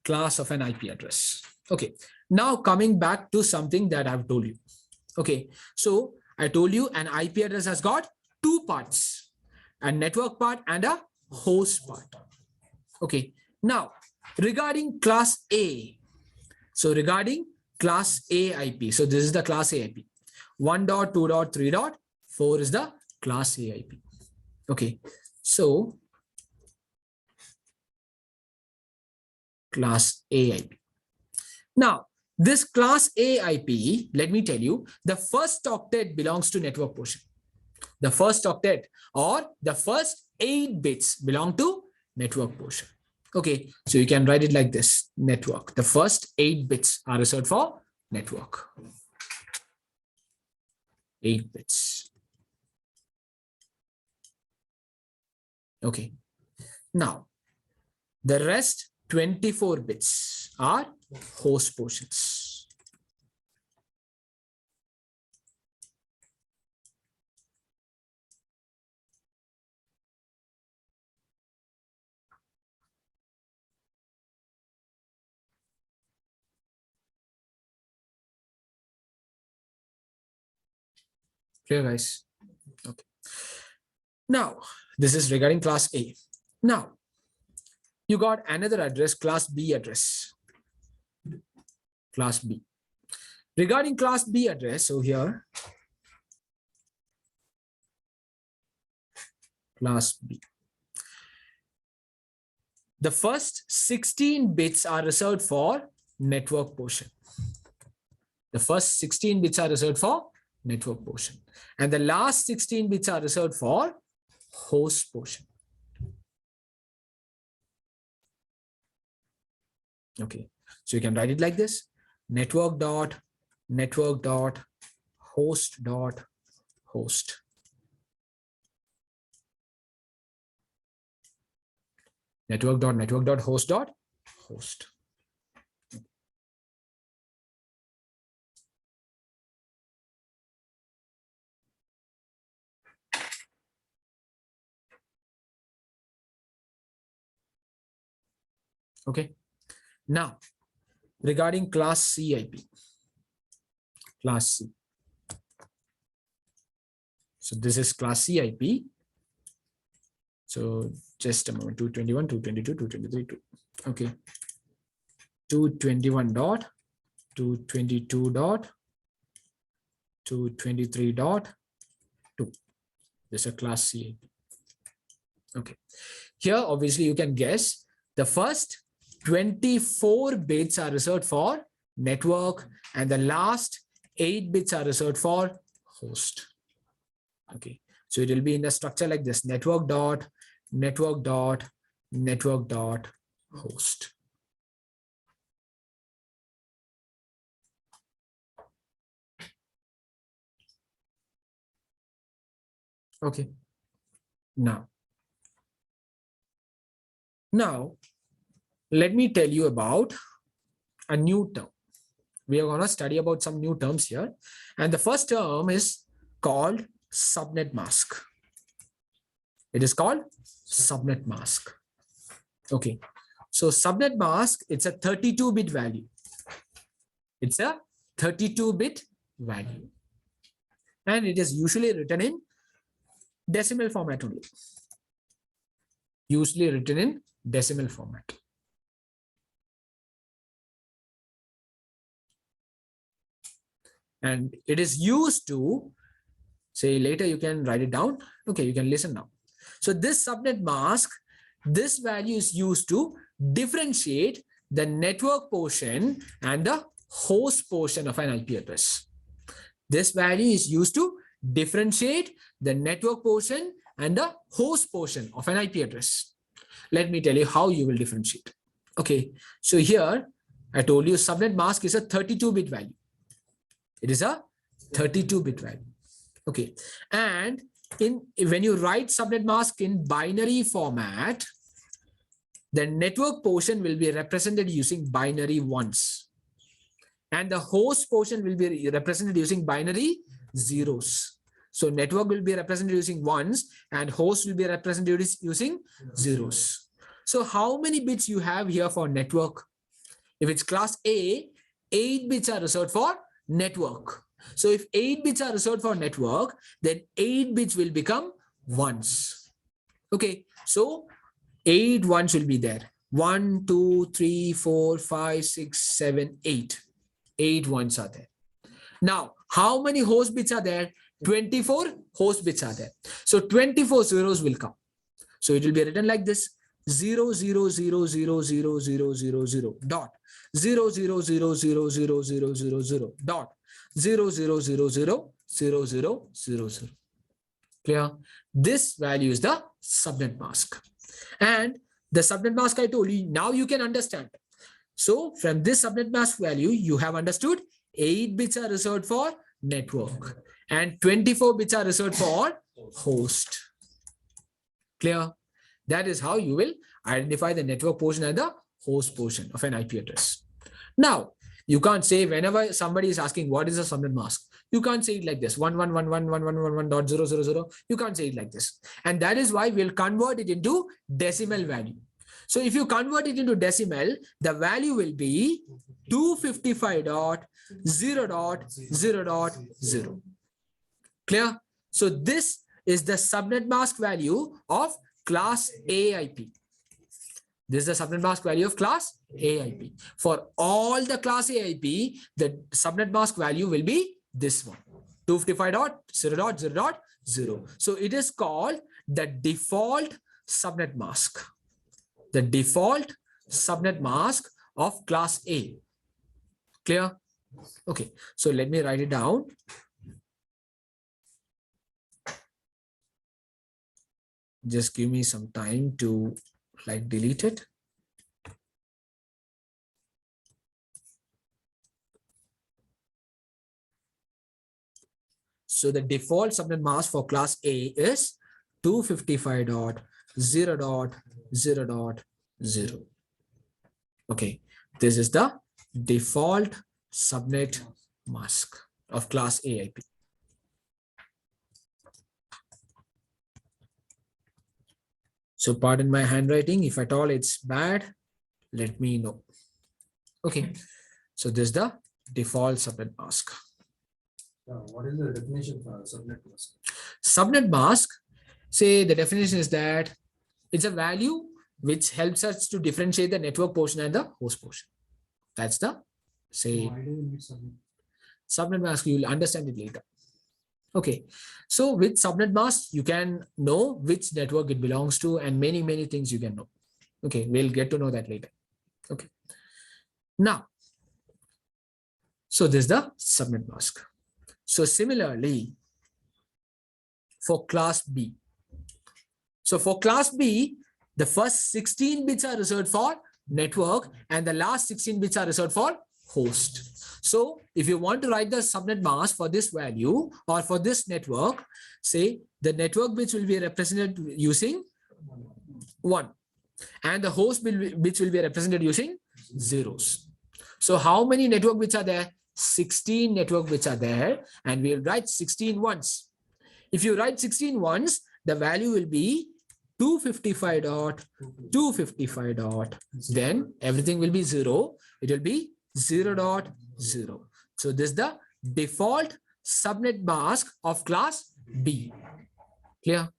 S1: class of an IP address. Okay. Now coming back to something that I've told you. Okay. So I told you an IP address has got two parts, a network part and a host part. Okay. Now regarding class A. So regarding class A IP. So this is the class A IP. 1.2.3.4 is the class A IP. Okay. So class A IP. Now, this class A IP, let me tell you, the first octet belongs to network portion. The first octet or the first 8 bits belong to network portion. Okay, so you can write it like this: network. The first 8 bits are reserved for network. 8 bits. Okay. Now, the rest 24 bits are host portions. Clear, guys? Okay. Now, this is regarding class A. Now, you got another address, class B address. Class B. Regarding class B address, so here, class B. The first 16 bits are reserved for network portion. The first 16 bits are reserved for network portion. And the last 16 bits are reserved for host portion. Okay, so you can write it like this: network dot host dot host. Network dot host dot host. Okay. Now, regarding class C IP. Class C. So this is class C IP. So just a moment, 221, 222, 223, 2. Okay. 221 dot, 222 dot, 223 dot 2. This is a class C IP. Okay. Here, obviously, you can guess the first 24 bits are reserved for network and the last 8 bits are reserved for host. Okay. So it will be in the structure like this: network dot host. Okay. Now let me tell you about a new term. We are going to study about some new terms here. And the first term is called subnet mask. It is called subnet mask. Okay. So subnet mask, it's a 32-bit value. It's a 32-bit value. And it is usually written in decimal format only. Usually written in decimal format. And it is used to, say, later you can write it down. Okay, you can listen now. So this subnet mask, this value is used to differentiate the network portion and the host portion of an IP address. This value is used to differentiate the network portion and the host portion of an IP address. Let me tell you how you will differentiate. Okay, so here I told you subnet mask is a 32-bit value. It is a 32-bit value. Okay, and when you write subnet mask in binary format, the network portion will be represented using binary ones, and the host portion will be represented using binary zeros. So network will be represented using ones and host will be represented using zeros. So how many bits you have here for network? If it's class A, 8 bits are reserved for network. So if 8 bits are reserved for network, then 8 bits will become ones. Okay, so 8 ones will be there. 1, 2, 3, 4, 5, 6, 7, 8. 8 ones are there. Now, how many host bits are there? 24 host bits are there. So 24 zeros will come. So it will be written like this: 0, 0, 0, 0, 0, 0, 0, 0, dot 0, 0, 0, 0, 0, 0, 0, 0, dot 0, 0, 0, 0, 0, 0, 0, 0. Clear? This value is the subnet mask. And the subnet mask I told you, now you can understand. So from this subnet mask value, you have understood 8 bits are reserved for network and 24 bits are reserved for host. Clear? That is how you will identify the network portion and the host portion of an IP address. Now, you can't say whenever somebody is asking what is a subnet mask, you can't say it like this 1111111.000. You can't say it like this. And that is why we'll convert it into decimal value. So if you convert it into decimal, the value will be 255.0.0.0. Clear? So this is the subnet mask value of class AIP. This is the subnet mask value of class AIP. For all the class AIP, the subnet mask value will be this one, 255.0.0.0. So it is called the default subnet mask. The default subnet mask of class A. Clear? Okay, so let me write it down. Just give me some time to delete it. So the default subnet mask for class A is 255.0.0.0. Okay, this is the default subnet mask of class AIP. So pardon my handwriting. If at all it's bad, let me know. Okay, so this is the default subnet mask.
S2: What is the definition for subnet mask?
S1: Subnet mask, say the definition is that it's a value which helps us to differentiate the network portion and the host portion. That's the say.
S2: Why do you need subnet?
S1: Subnet mask, you will understand it later. Okay, so with subnet mask, you can know which network it belongs to and many things you can know. Okay, we'll get to know that later. Okay, now, so this is the subnet mask. So similarly, for class B. So for class B, the first 16 bits are reserved for network and the last 16 bits are reserved for host. So if you want to write the subnet mask for this value or for this network, say the network bits will be represented using 1 and the host bits will be represented using zeros. So how many network bits are there? 16 network bits are there, and we'll write 16 ones. If you write 16 ones, the value will be 255.255. Then everything will be 0. It will be 0.0. So this is the default subnet mask of class B. Clear?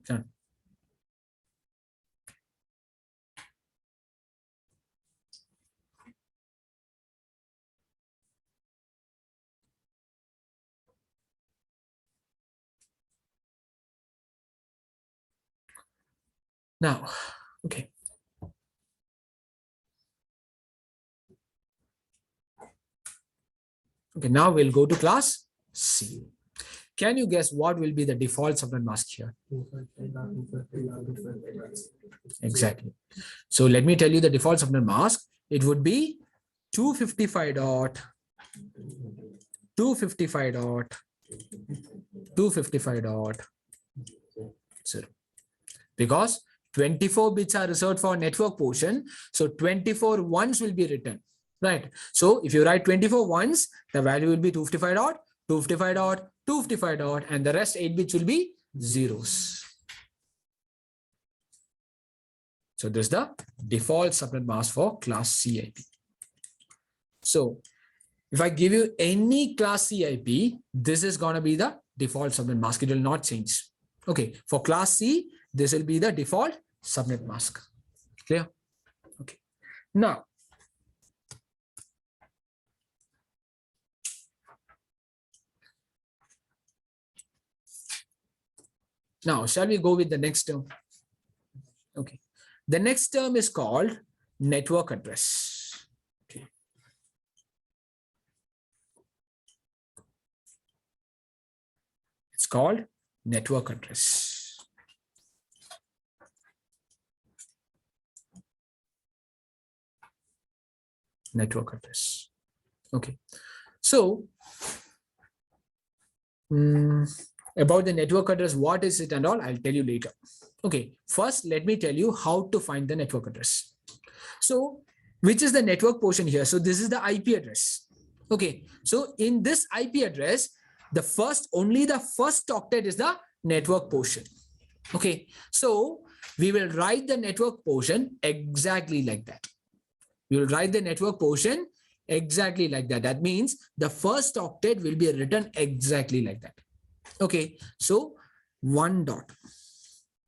S1: Done. Now, okay. Okay, now we'll go to class C. Can you guess what will be the default subnet mask here? Exactly. So let me tell you the default subnet mask. It would be 255 dot 255 dot 255 dot 0. Because 24 bits are reserved for network portion. So 24 ones will be written. Right. So if you write 24 ones, the value will be 255 dot, 255 dot, 255 dot, and the rest 8 bits will be zeros. So this is the default subnet mask for class C IP. So if I give you any class C IP, this is going to be the default subnet mask. It will not change. Okay. For class C, this will be the default subnet mask. Clear? Okay. Now, shall we go with the next term? Okay. The next term is called network address. Okay. It's called network address. Network address. Okay. So, about the network address, what is it and all, I'll tell you later. Okay, first let me tell you how to find the network address. So which is the network portion here? So this is the IP address. Okay, so in this IP address, only the first octet is the network portion. Okay, so we will write the network portion exactly like that. We will write the network portion exactly like that. That means the first octet will be written exactly like that. Okay, so 1 dot.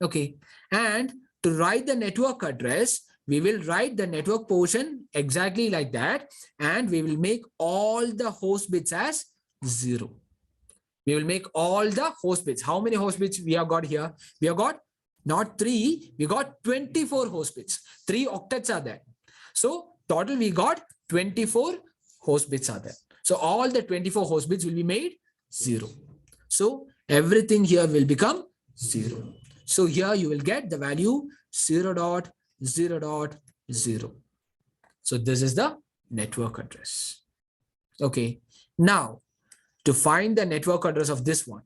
S1: Okay, and to write the network address, we will write the network portion exactly like that, and we will make all the host bits as 0. We will make all the host bits. How many host bits we have got here? We have got not 3, we got 24 host bits. 3 octets are there. So total we got 24 host bits are there. So all the 24 host bits will be made 0. So everything here will become 0. So here you will get the value 0.0.0. So this is the network address. Okay. Now to find the network address of this one.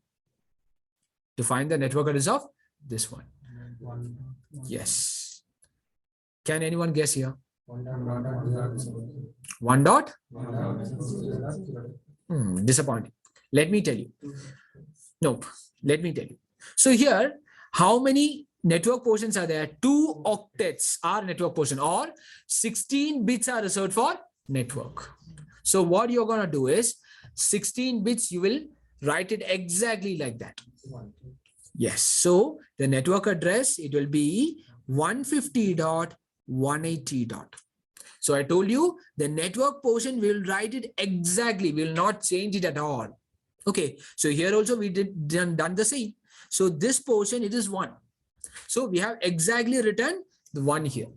S1: To find the network address of this one. Yes. Can anyone guess here? 1 dot? Disappointing. Let me tell you. Nope. Let me tell you. So here, how many network portions are there? 2 octets are network portion, or 16 bits are reserved for network. So what you're going to do is 16 bits, you will write it exactly like that. Yes. So the network address, it will be 150.180. So I told you the network portion, we will write it exactly. We will not change it at all. Okay. So here also we done the same. So this portion, it is 1. So we have exactly written the 1 here.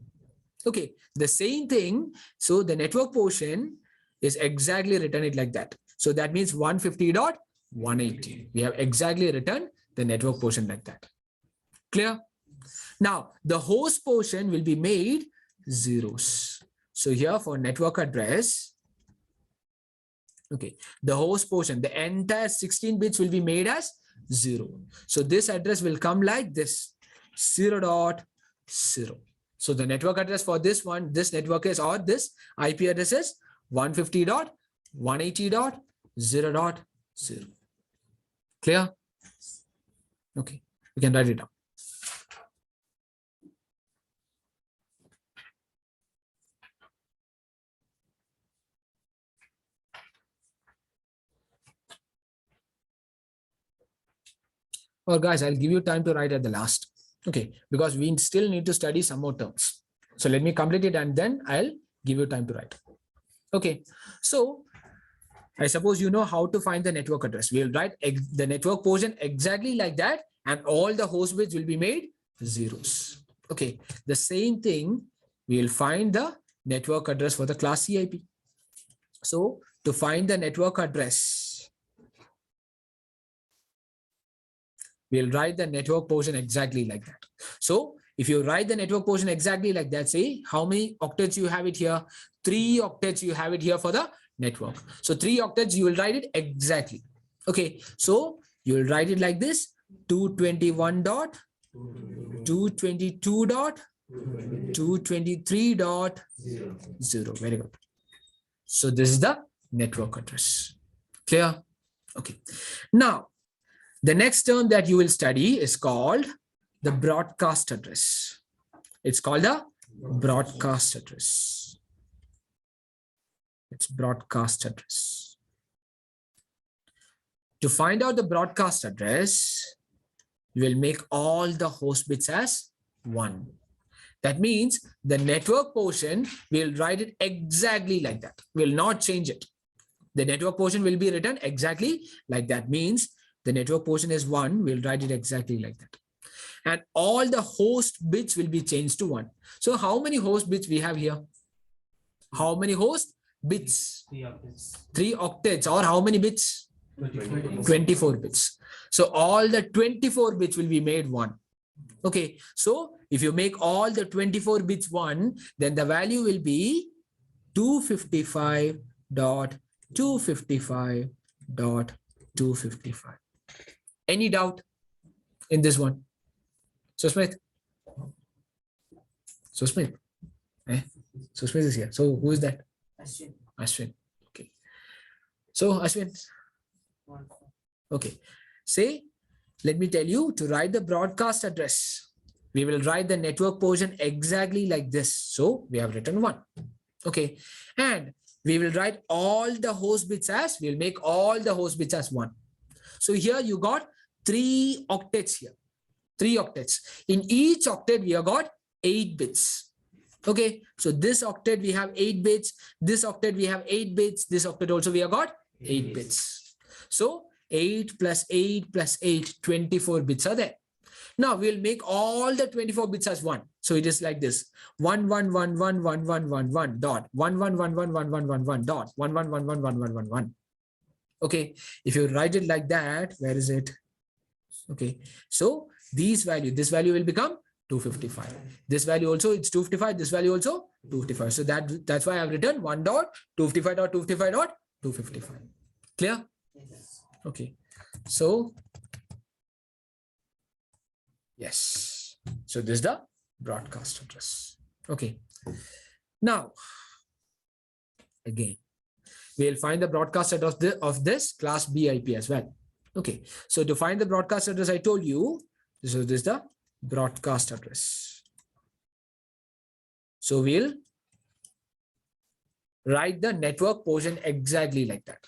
S1: Okay. The same thing. So the network portion is exactly written it like that. So that means 150.180. We have exactly written the network portion like that. Clear? Now the host portion will be made zeros. So here for network address, okay, the host portion, the entire 16 bits will be made as 0. So this address will come like this, 0.0. So the network address for this one, this network is, or this IP address is 150.180.0.0. Clear? Okay, we can write it down. Or guys, I'll give you time to write at the last. Okay, because we still need to study some more terms. So let me complete it and then I'll give you time to write. Okay, so I suppose you know how to find the network address. We'll write the network portion exactly like that, and all the host bits will be made zeros. Okay, the same thing, we'll find the network address for the class CIP. So to find the network address, we'll write the network portion exactly like that. So if you write the network portion exactly like that, say how many octets you have it here? 3 octets you have it here for the network. So 3 octets, you will write it exactly. Okay, so you will write it like this: 221 dot 222 dot 223 dot 0. Very good. So this is the network address. Clear? Okay. Now, the next term that you will study is called the broadcast address. It's called the broadcast address. It's broadcast address. To find out the broadcast address, you will make all the host bits as 1. That means the network portion, we'll write it exactly like that. We'll not change it. The network portion will be written exactly like that. Means the network portion is 1. We'll write it exactly like that. And all the host bits will be changed to 1. So how many host bits we have here? How many host bits?
S2: 3 octets.
S1: 3 octets, or how many bits? 24 bits. So all the 24 bits will be made 1. Okay, so if you make all the 24 bits 1, then the value will be 255.255.255. Any doubt in this one? So Smith? So Smith? So Smith is here. So who is that?
S3: Ashwin.
S1: Ashwin. Okay. So Ashwin. Okay. Say, let me tell you, to write the broadcast address, we will write the network portion exactly like this. So we have written 1. Okay. And we will write all the host bits as, we'll make all the host bits as 1. So here you got 3 octets here. 3 octets. In each octet, we have got 8 bits. Okay. So this octet, we have 8 bits. This octet, we have 8 bits. This octet also, we have got 8 bits. So 8 plus 8 plus 8, 24 bits are there. Now we'll make all the 24 bits as 1. So it is like this: 1 1 1 1 1 1 1 1 dot 1 1 1 1 1 1 1 1 dot 1 1 1 1 1 1 1 1. Okay, if you write it like that, where is it? Okay, so this value will become 255. This value also, it's 255. This value also 255. So that's why I've written 1 dot 255 dot 255 dot 255. Clear? Okay, so yes, so this is the broadcast address. Okay, now again we'll find the broadcast address of this class B IP as well. Okay, so to find the broadcast address, I told you, so this is the broadcast address. So we'll write the network portion exactly like that.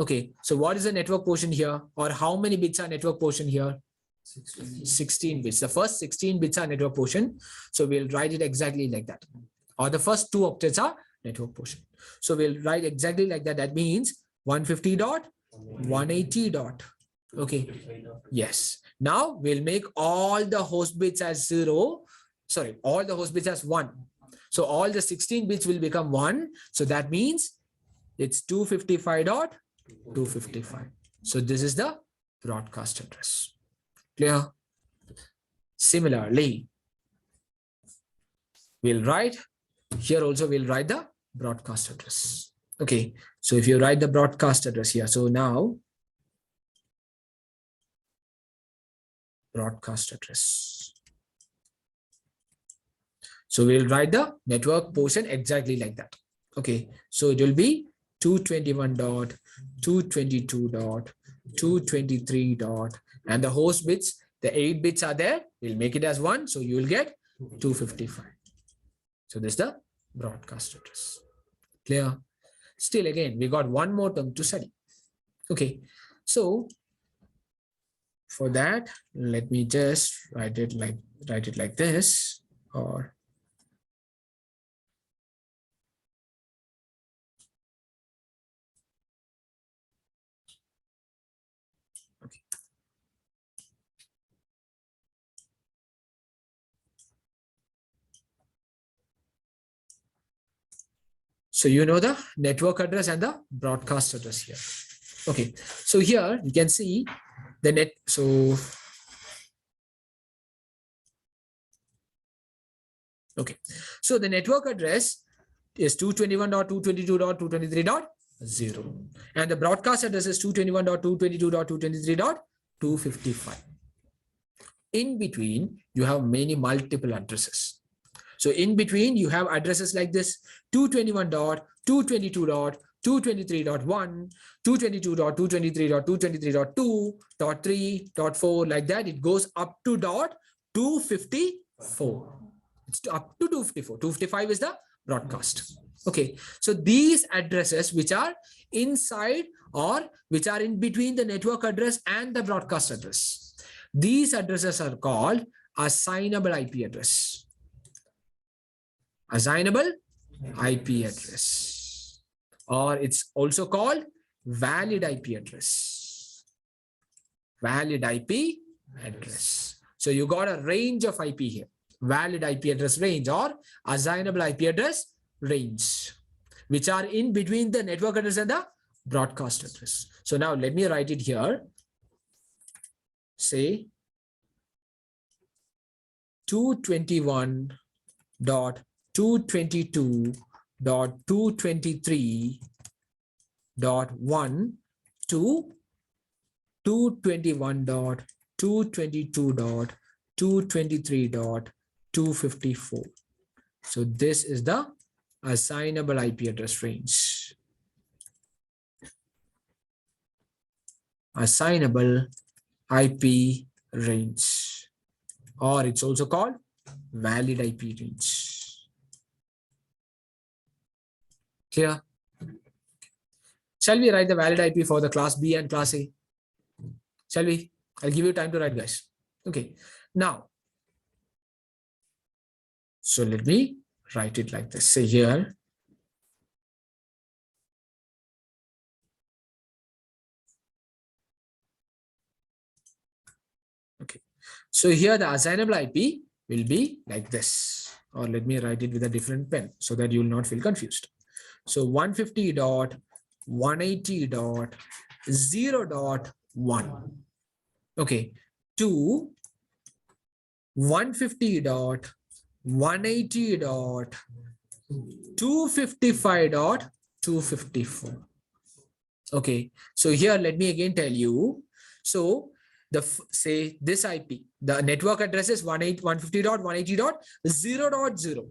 S1: Okay, so what is the network portion here, or how many bits are network portion here? 16 bits. The first 16 bits are network portion. So we'll write it exactly like that. Or the first 2 octets are network portion. So we'll write exactly like that. That means 150 dot 180 dot. Okay. Yes. Now we'll make all the host bits as 0. Sorry, all the host bits as 1. So all the 16 bits will become 1. So that means it's 255 dot 255. So this is the broadcast address. Clear? Similarly, we'll write here also, we'll write the broadcast address. Okay, so if you write the broadcast address here, so now broadcast address. So we'll write the network portion exactly like that. Okay, so it will be 221 dot 222 dot 223 dot, and the host bits, the 8 bits are there, we'll make it as 1, so you will get 255. So this is the broadcast address. Clear? Still again, we got one more term to study. Okay, so for that, let me just write it like this, or okay. So you know the network address and the broadcast address here. Okay, so here you can see the net. So okay, so the network address is 221.222.223.0, and the broadcast address is 221.222.223.255. In between, you have many multiple addresses. So in between, you have addresses like this: 221.222.223.1, 222.223.223.2.3.4, like that. It goes up to .254. It's up to 254. 255 is the broadcast. Okay, so these addresses which are inside or which are in between the network address and the broadcast address, these addresses are called assignable IP address. Assignable IP address, or it's also called valid IP address. Valid IP address. So you got a range of IP here: valid IP address range or assignable IP address range, which are in between the network address and the broadcast address. So now let me write it here. Say 221.222.223.1 to 221.222.223.254. So this is the assignable IP address range. Assignable IP range, or it's also called valid IP range. Clear? Shall we write the valid IP for the class B and class A? Shall we? I'll give you time to write, guys. Okay. Now, so let me write it like this. Say here, okay. So here the assignable IP will be like this, or let me write it with a different pen so that you will not feel confused. So 150.180.0.1, okay, to 150.180.255.254. Okay, so here let me again tell you. So say this IP, the network address is 150.180.0.0.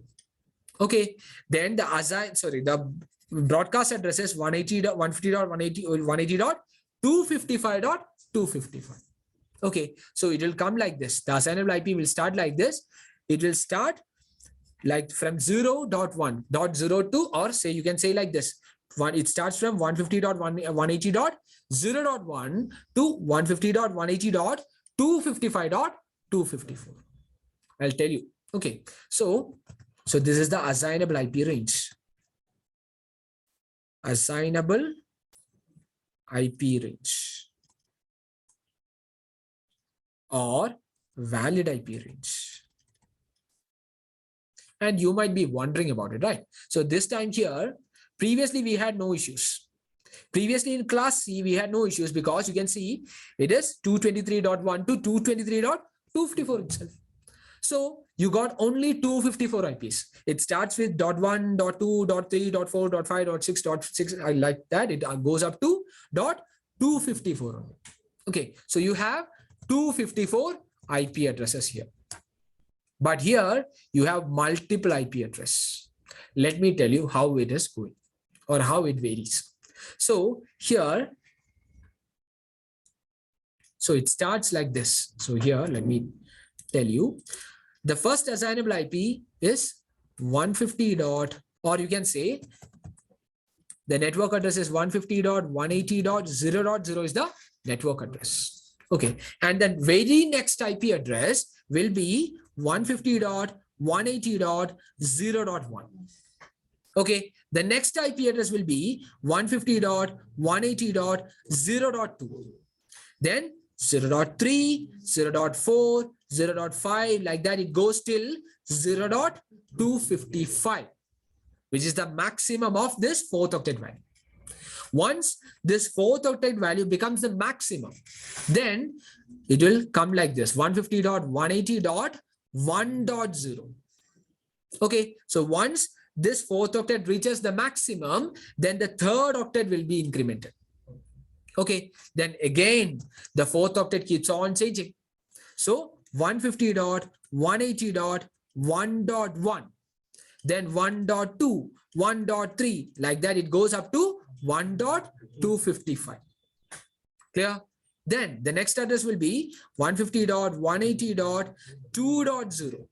S1: Okay, then the broadcast address is 150.180.255.255. Okay, so it will come like this. The assignable IP will start like this. It will start like from 0.1.02, or say you can say like this. It starts from 150.180.0.1 to 150.180.255.254. I'll tell you. Okay, so this is the assignable IP range. Assignable IP range or valid IP range. And you might be wondering about it, right? So this time here, previously we had no issues. Previously in class C, we had no issues because you can see it is 223.1 to 223.254 itself. So you got only 254 IPs. It starts with .1, .2, .3, .4, .5, .6, .6. I like that. It goes up to .254. Okay, so you have 254 IP addresses here. But here you have multiple IP address. Let me tell you how it is going or how it varies. So here, so it starts like this. So here, let me tell you, the first assignable IP is 150. Or you can say the network address is 150.180.0.0 is the network address. Okay, and then very next IP address will be 150.180.0.1. Okay, the next IP address will be 150.180.0.2. Then 0.3, 0.4, 0.5, like that it goes till 0.255, which is the maximum of this fourth octet value. Once this fourth octet value becomes the maximum, then it will come like this, 150.180.1.0. Okay, so once this fourth octet reaches the maximum, then the third octet will be incremented. Okay, then again, the fourth octet keeps on changing. So 150.180.1.1, then 1.2, 1.3, like that it goes up to 1.255. Clear? Then the next address will be 150.180.2.0.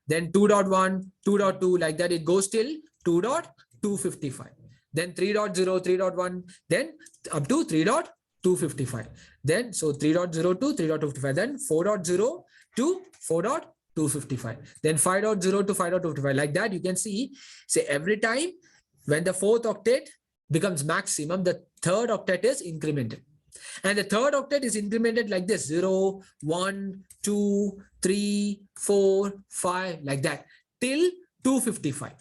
S1: Then 2.1, 2.2, like that it goes till 2.255. Then 3.0, 3.1, then up to 3.255. Then so 3.0 to 3.255, then 4.0 to 4.255, then 5.0 to 5.255. Like that, you can see, say every time when the fourth octet becomes maximum, the third octet is incremented. And the third octet is incremented like this, 0, 1, 2, 3, 4, 5, like that, till 255.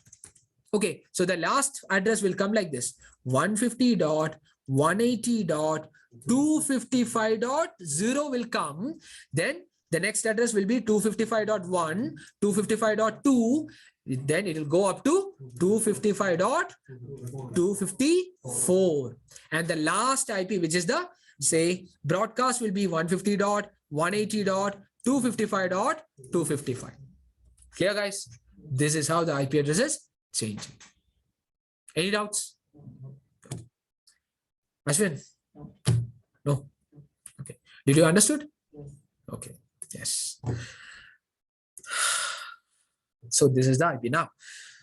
S1: Okay, so the last address will come like this, 150.180.255.0 will come. Then the next address will be 255.1, 255.2, then it will go up to 255.254. And the last IP, which is the, say, broadcast, will be 150.180.255.255. Clear, guys? This is how the IP addresses change. Any doubts? Ashwin? No? Okay. Did you understood? Okay. Yes. So this is the IP now.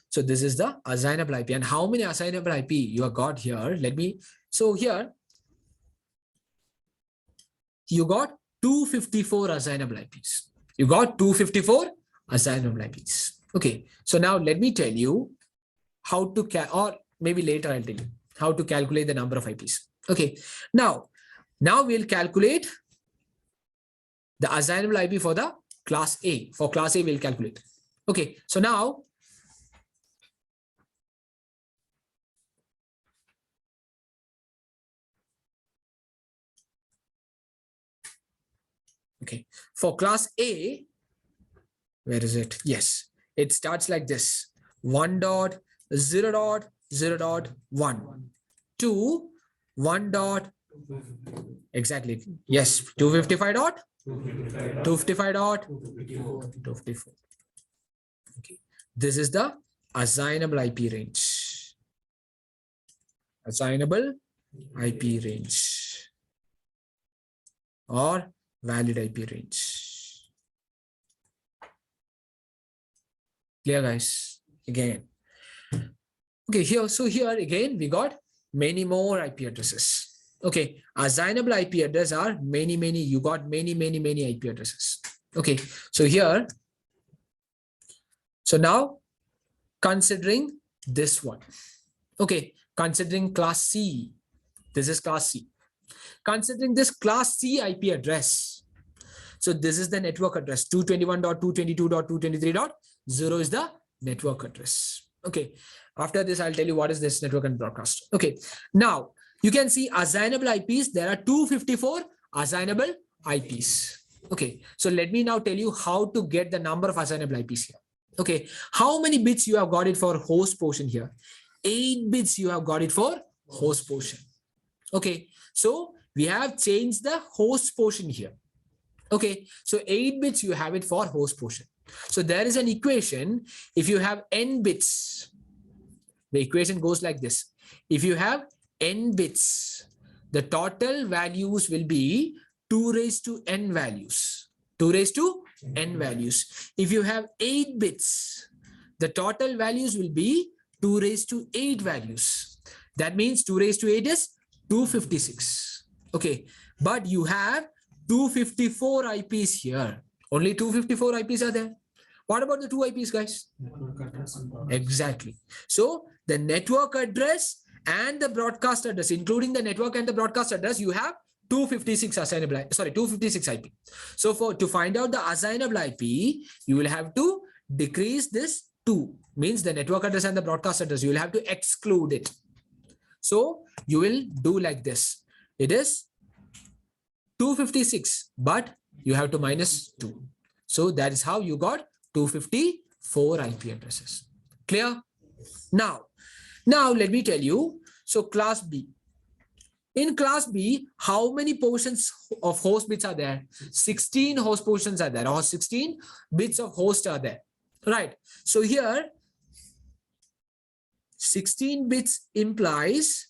S1: So this is the assignable IP. And how many assignable IP you have got here? Let me, so here, you got 254 assignable IPs. You got 254 assignable IPs. Okay. So now let me tell you how to, or maybe later I'll tell you how to calculate the number of IPs. Okay. Now we'll calculate the assignable IP for the class A. For class A, we'll calculate. Okay. So now, okay, for class A, where is it? Yes, it starts like this, 1.0.0.1 to 1. Exactly. Yes, 255.255.254. Okay, this is the assignable IP range. Assignable IP range or valid IP range. Clear, guys? Again. Okay, here, so here again, we got many more IP addresses. Okay, assignable IP address are many, you got many IP addresses. Okay, so here, so now considering this one. Okay, considering class C, this is class C. Considering this class C IP address, so this is the network address, 221.222.223.0 is the network address. Okay, after this, I'll tell you what is this network and broadcast. Okay, now you can see assignable IPs. There are 254 assignable IPs. Okay, so let me now tell you how to get the number of assignable IPs here. Okay, how many bits you have got it for host portion here? 8 bits you have got it for host portion. Okay, so we have changed the host portion here. Okay, so 8 bits you have it for host portion. So there is an equation. If you have n bits, the equation goes like this. If you have n bits, the total values will be 2 raised to n values. 2 raised to n values. If you have 8 bits, the total values will be 2 raised to 8 values. That means 2 raised to 8 is 256. Okay, but you have 254 IPs here. Only 254 IPs are there. What about the two IPs, guys?
S2: Network address and broadcast.
S1: Exactly. So the network address and the broadcast address, including the network and the broadcast address, you have 256 assignable, 256 IP. So to find out the assignable IP, you will have to decrease this 2, means the network address and the broadcast address, you will have to exclude it. So you will do like this. It is 256, but you have to minus 2. So that is how you got 254 IP addresses. Clear? Now let me tell you. So class B. In class B, how many portions of host bits are there? 16 host portions are there, or 16 bits of host are there. Right. So here, 16 bits implies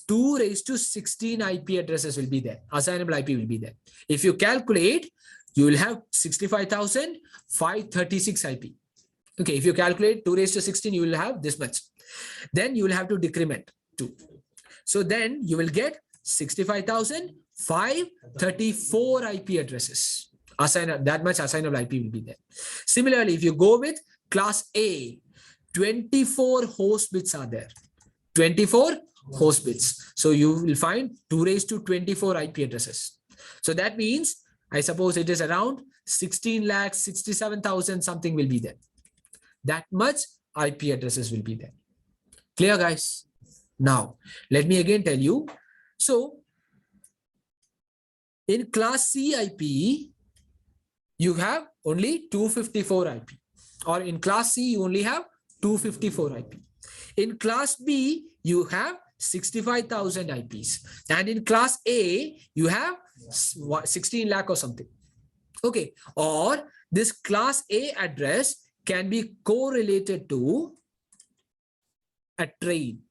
S1: 2 raised to 16 IP addresses will be there. Assignable IP will be there. If you calculate, you will have 65,536 IP. Okay, if you calculate 2 raised to 16, you will have this much. Then you will have to decrement 2. So then you will get 65,534 IP addresses. That much assignable IP will be there. Similarly, if you go with class A, 24 host bits are there. 24 host bits. So you will find 2 raised to 24 IP addresses. So that means, I suppose it is around 16,67,000 something will be there. That much IP addresses will be there. Clear, guys? Now, let me again tell you. So, in class C IP, you have only 254 IP. Or in class C, you only have 254 IP. In class B, you have 65,000 IPs. And in class A, you have 16 lakh or something. Okay. Or this class A address can be correlated to a train.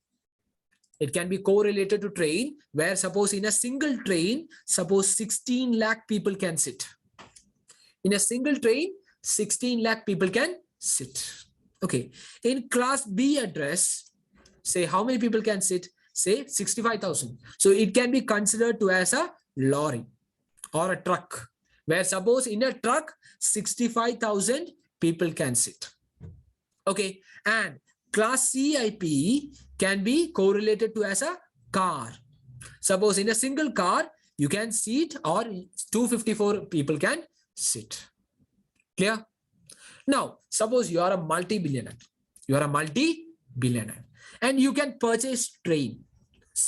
S1: It can be correlated to train, where suppose in a single train, suppose 16 lakh people can sit. In a single train, 16 lakh people can sit. Okay. In class B address, say how many people can sit? Say 65,000. So it can be considered to as a lorry or a truck, where suppose in a truck, 65,000 people can sit. Okay. And class C IP can be correlated to as a car. Suppose in a single car, you can seat, or 254 people can sit. Clear? Now, suppose you are a multi-billionaire. You are a multi-billionaire and you can purchase train.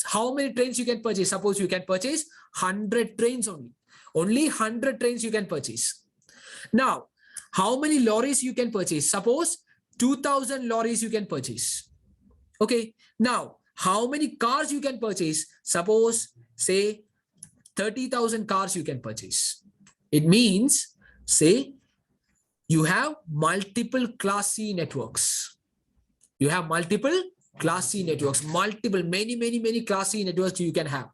S1: How many trains you can purchase? Suppose you can purchase 100 trains only. Only 100 trains you can purchase. Now, how many lorries you can purchase? Suppose 2,000 lorries you can purchase. Okay. Now, how many cars you can purchase? Suppose, say, 30,000 cars you can purchase. It means, say, you have multiple class C networks. You have multiple class C networks, many class C networks you can have.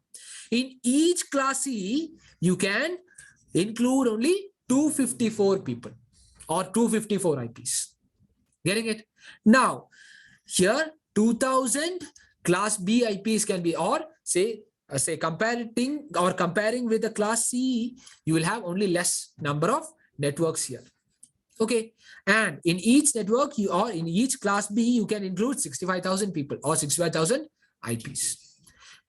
S1: In each class C, you can include only 254 people or 254 IPs. Getting it? Now, here 2000 class B IPs can be, or say comparing with the class C, you will have only less number of networks here. Okay. And in each network, in each class B, you can include 65,000 people or 65,000 IPs.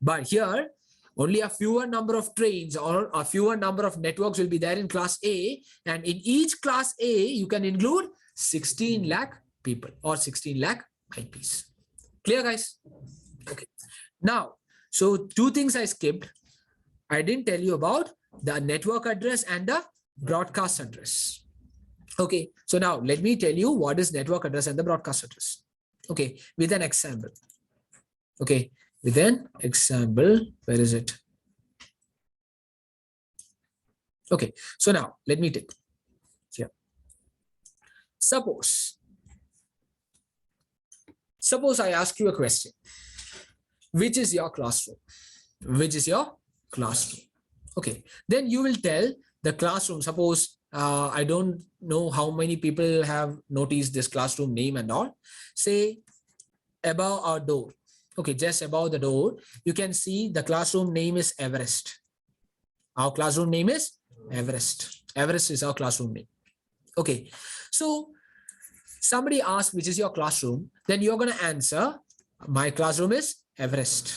S1: But here, only a fewer number of trains or a fewer number of networks will be there in class A. And in each class A, you can include 16 lakh people or 16 lakh IPs. Clear, guys? Okay. Now, so 2 things I skipped. I didn't tell you about the network address and the broadcast address. Okay. So now let me tell you what is network address and the broadcast address. Okay. With an example. Okay. With an example, where is it? Okay. So now let me take here. Suppose I ask you a question. Which is your classroom? Which is your classroom? Okay. Then you will tell the classroom. Suppose I don't know how many people have noticed this classroom name and all. Say above our door. Okay, just above the door, you can see the classroom name is Everest. Our classroom name is Everest. Everest is our classroom name. Okay. So somebody asks, which is your classroom? Then you're going to answer, my classroom is Everest.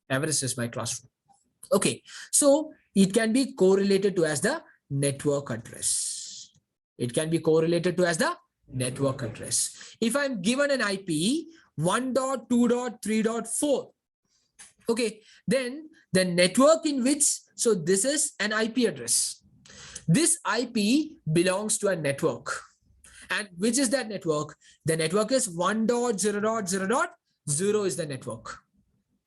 S1: Everest is my classroom. Okay. So it can be correlated to as the network address. It can be correlated to as the network address. If I'm given an IP 1.2.3.4, okay, then the network in which, so this is an IP address. This IP belongs to a network. And which is that network? The network is 1.0.0.0 is the network.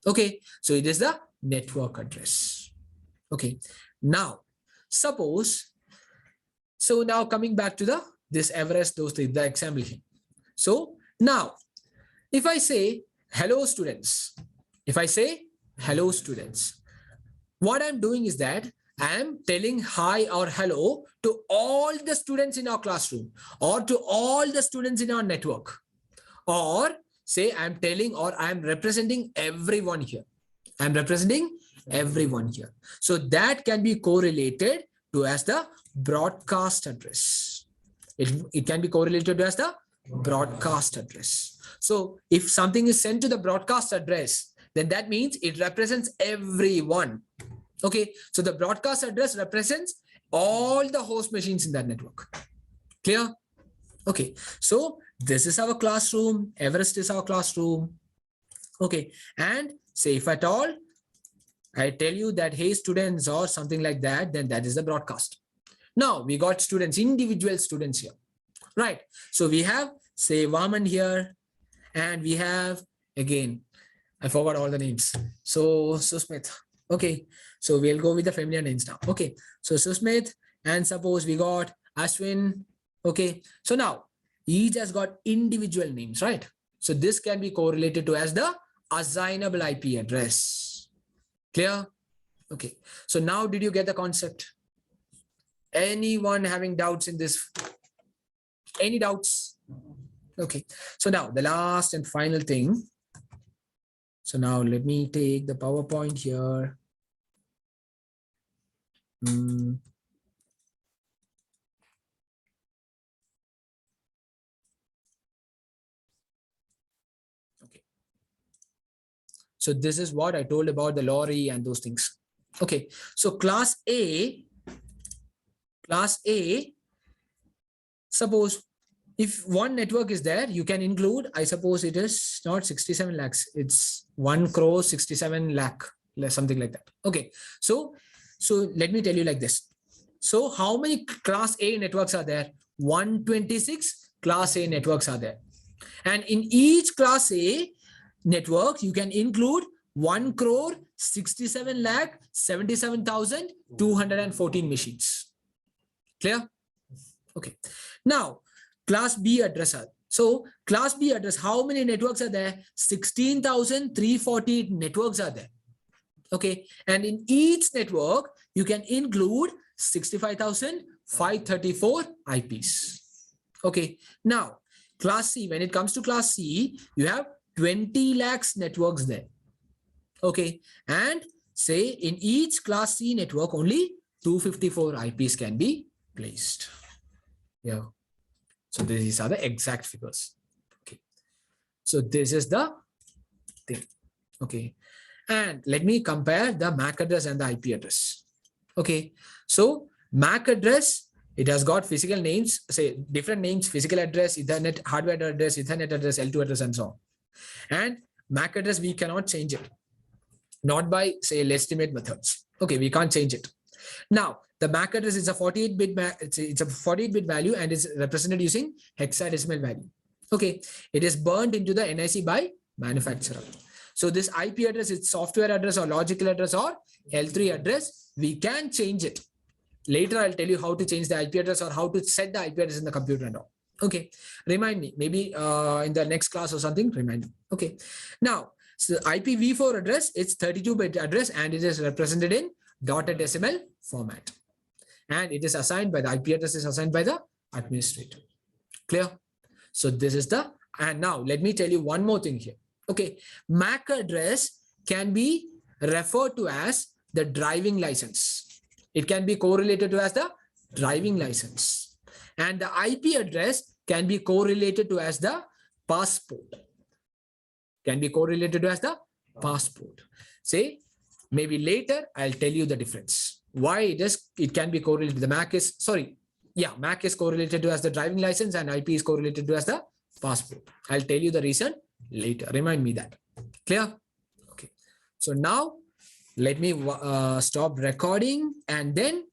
S1: Okay, so it is the network address. Okay, now suppose, so now coming back to this Everest, those things, the example here. So now, if I say hello students, what I'm doing is that I am telling hi or hello to all the students in our classroom or to all the students in our network, or say I'm telling or I'm representing everyone here. I'm representing everyone here. So that can be correlated to as the broadcast address. It can be correlated to as the broadcast address. So if something is sent to the broadcast address, then that means it represents everyone. Okay, so the broadcast address represents all the host machines in that network. Clear? Okay, so this is our classroom. Everest is our classroom. Okay, and say if at all I tell you that, hey students, or something like that, then that is the broadcast. Now we got students, individual students here, right? So we have, say, Vaman here, and we have, again, I forgot all the names. So Susmit. Okay, so we'll go with the familiar names now. Okay, so Susmit, and suppose we got Ashwin. Okay, so now each has got individual names, right? So this can be correlated to as the assignable IP address. Clear? Okay, so now did you get the concept? Anyone having doubts in this? Any doubts? Okay, so now the last and final thing. So now let me take the PowerPoint here. Okay. So this is what I told about the lorry and those things. Okay, so class A, suppose if one network is there, you can include, I suppose it is not 67 lakhs, it's 1 crore 67 lakh, something like that. Okay, so let me tell you like this. So how many class A networks are there? 126 class A networks are there. And in each class A network, you can include 1 crore 67 lakh 77,214 machines. Clear? Okay. Now, class B address. So class B address, how many networks are there? 16,348 networks are there. Okay. And in each network, you can include 65,534 IPs. Okay. Now, class C, when it comes to class C, you have 20 lakhs networks there. Okay. And say in each class C network, only 254 IPs can be placed. Yeah. So these are the exact figures. Okay. So this is the thing. Okay. And let me compare the MAC address and the IP address. Okay. So MAC address, it has got physical names, say different names, physical address, Ethernet, hardware address, Ethernet address, L2 address, and so on. And MAC address, we cannot change it. Not by, say, legitimate methods. Okay, we can't change it. Now, the MAC address is a 48-bit, it's a 48-bit value and is represented using hexadecimal value. Okay, it is burned into the NIC by manufacturer. So this IP address is software address or logical address or L3 address. We can change it. Later, I'll tell you how to change the IP address or how to set the IP address in the computer and all. Okay, remind me, maybe in the next class or something, remind me. Okay, now, so IPv4 address, it's 32-bit address and it is represented in dotted decimal format. And it is assigned by the IP address is assigned by the administrator. Clear? So this is the, and now let me tell you one more thing here. Okay, MAC address can be referred to as the driving license. It can be correlated to as the driving license. And the IP address can be correlated to as the passport. Can be correlated to as the passport. Say, maybe later I'll tell you the difference. Why it can be correlated. The MAC is, MAC is correlated to as the driving license and IP is correlated to as the passport. I'll tell you the reason later. Remind me that. Clear? Okay. So now let me stop recording and then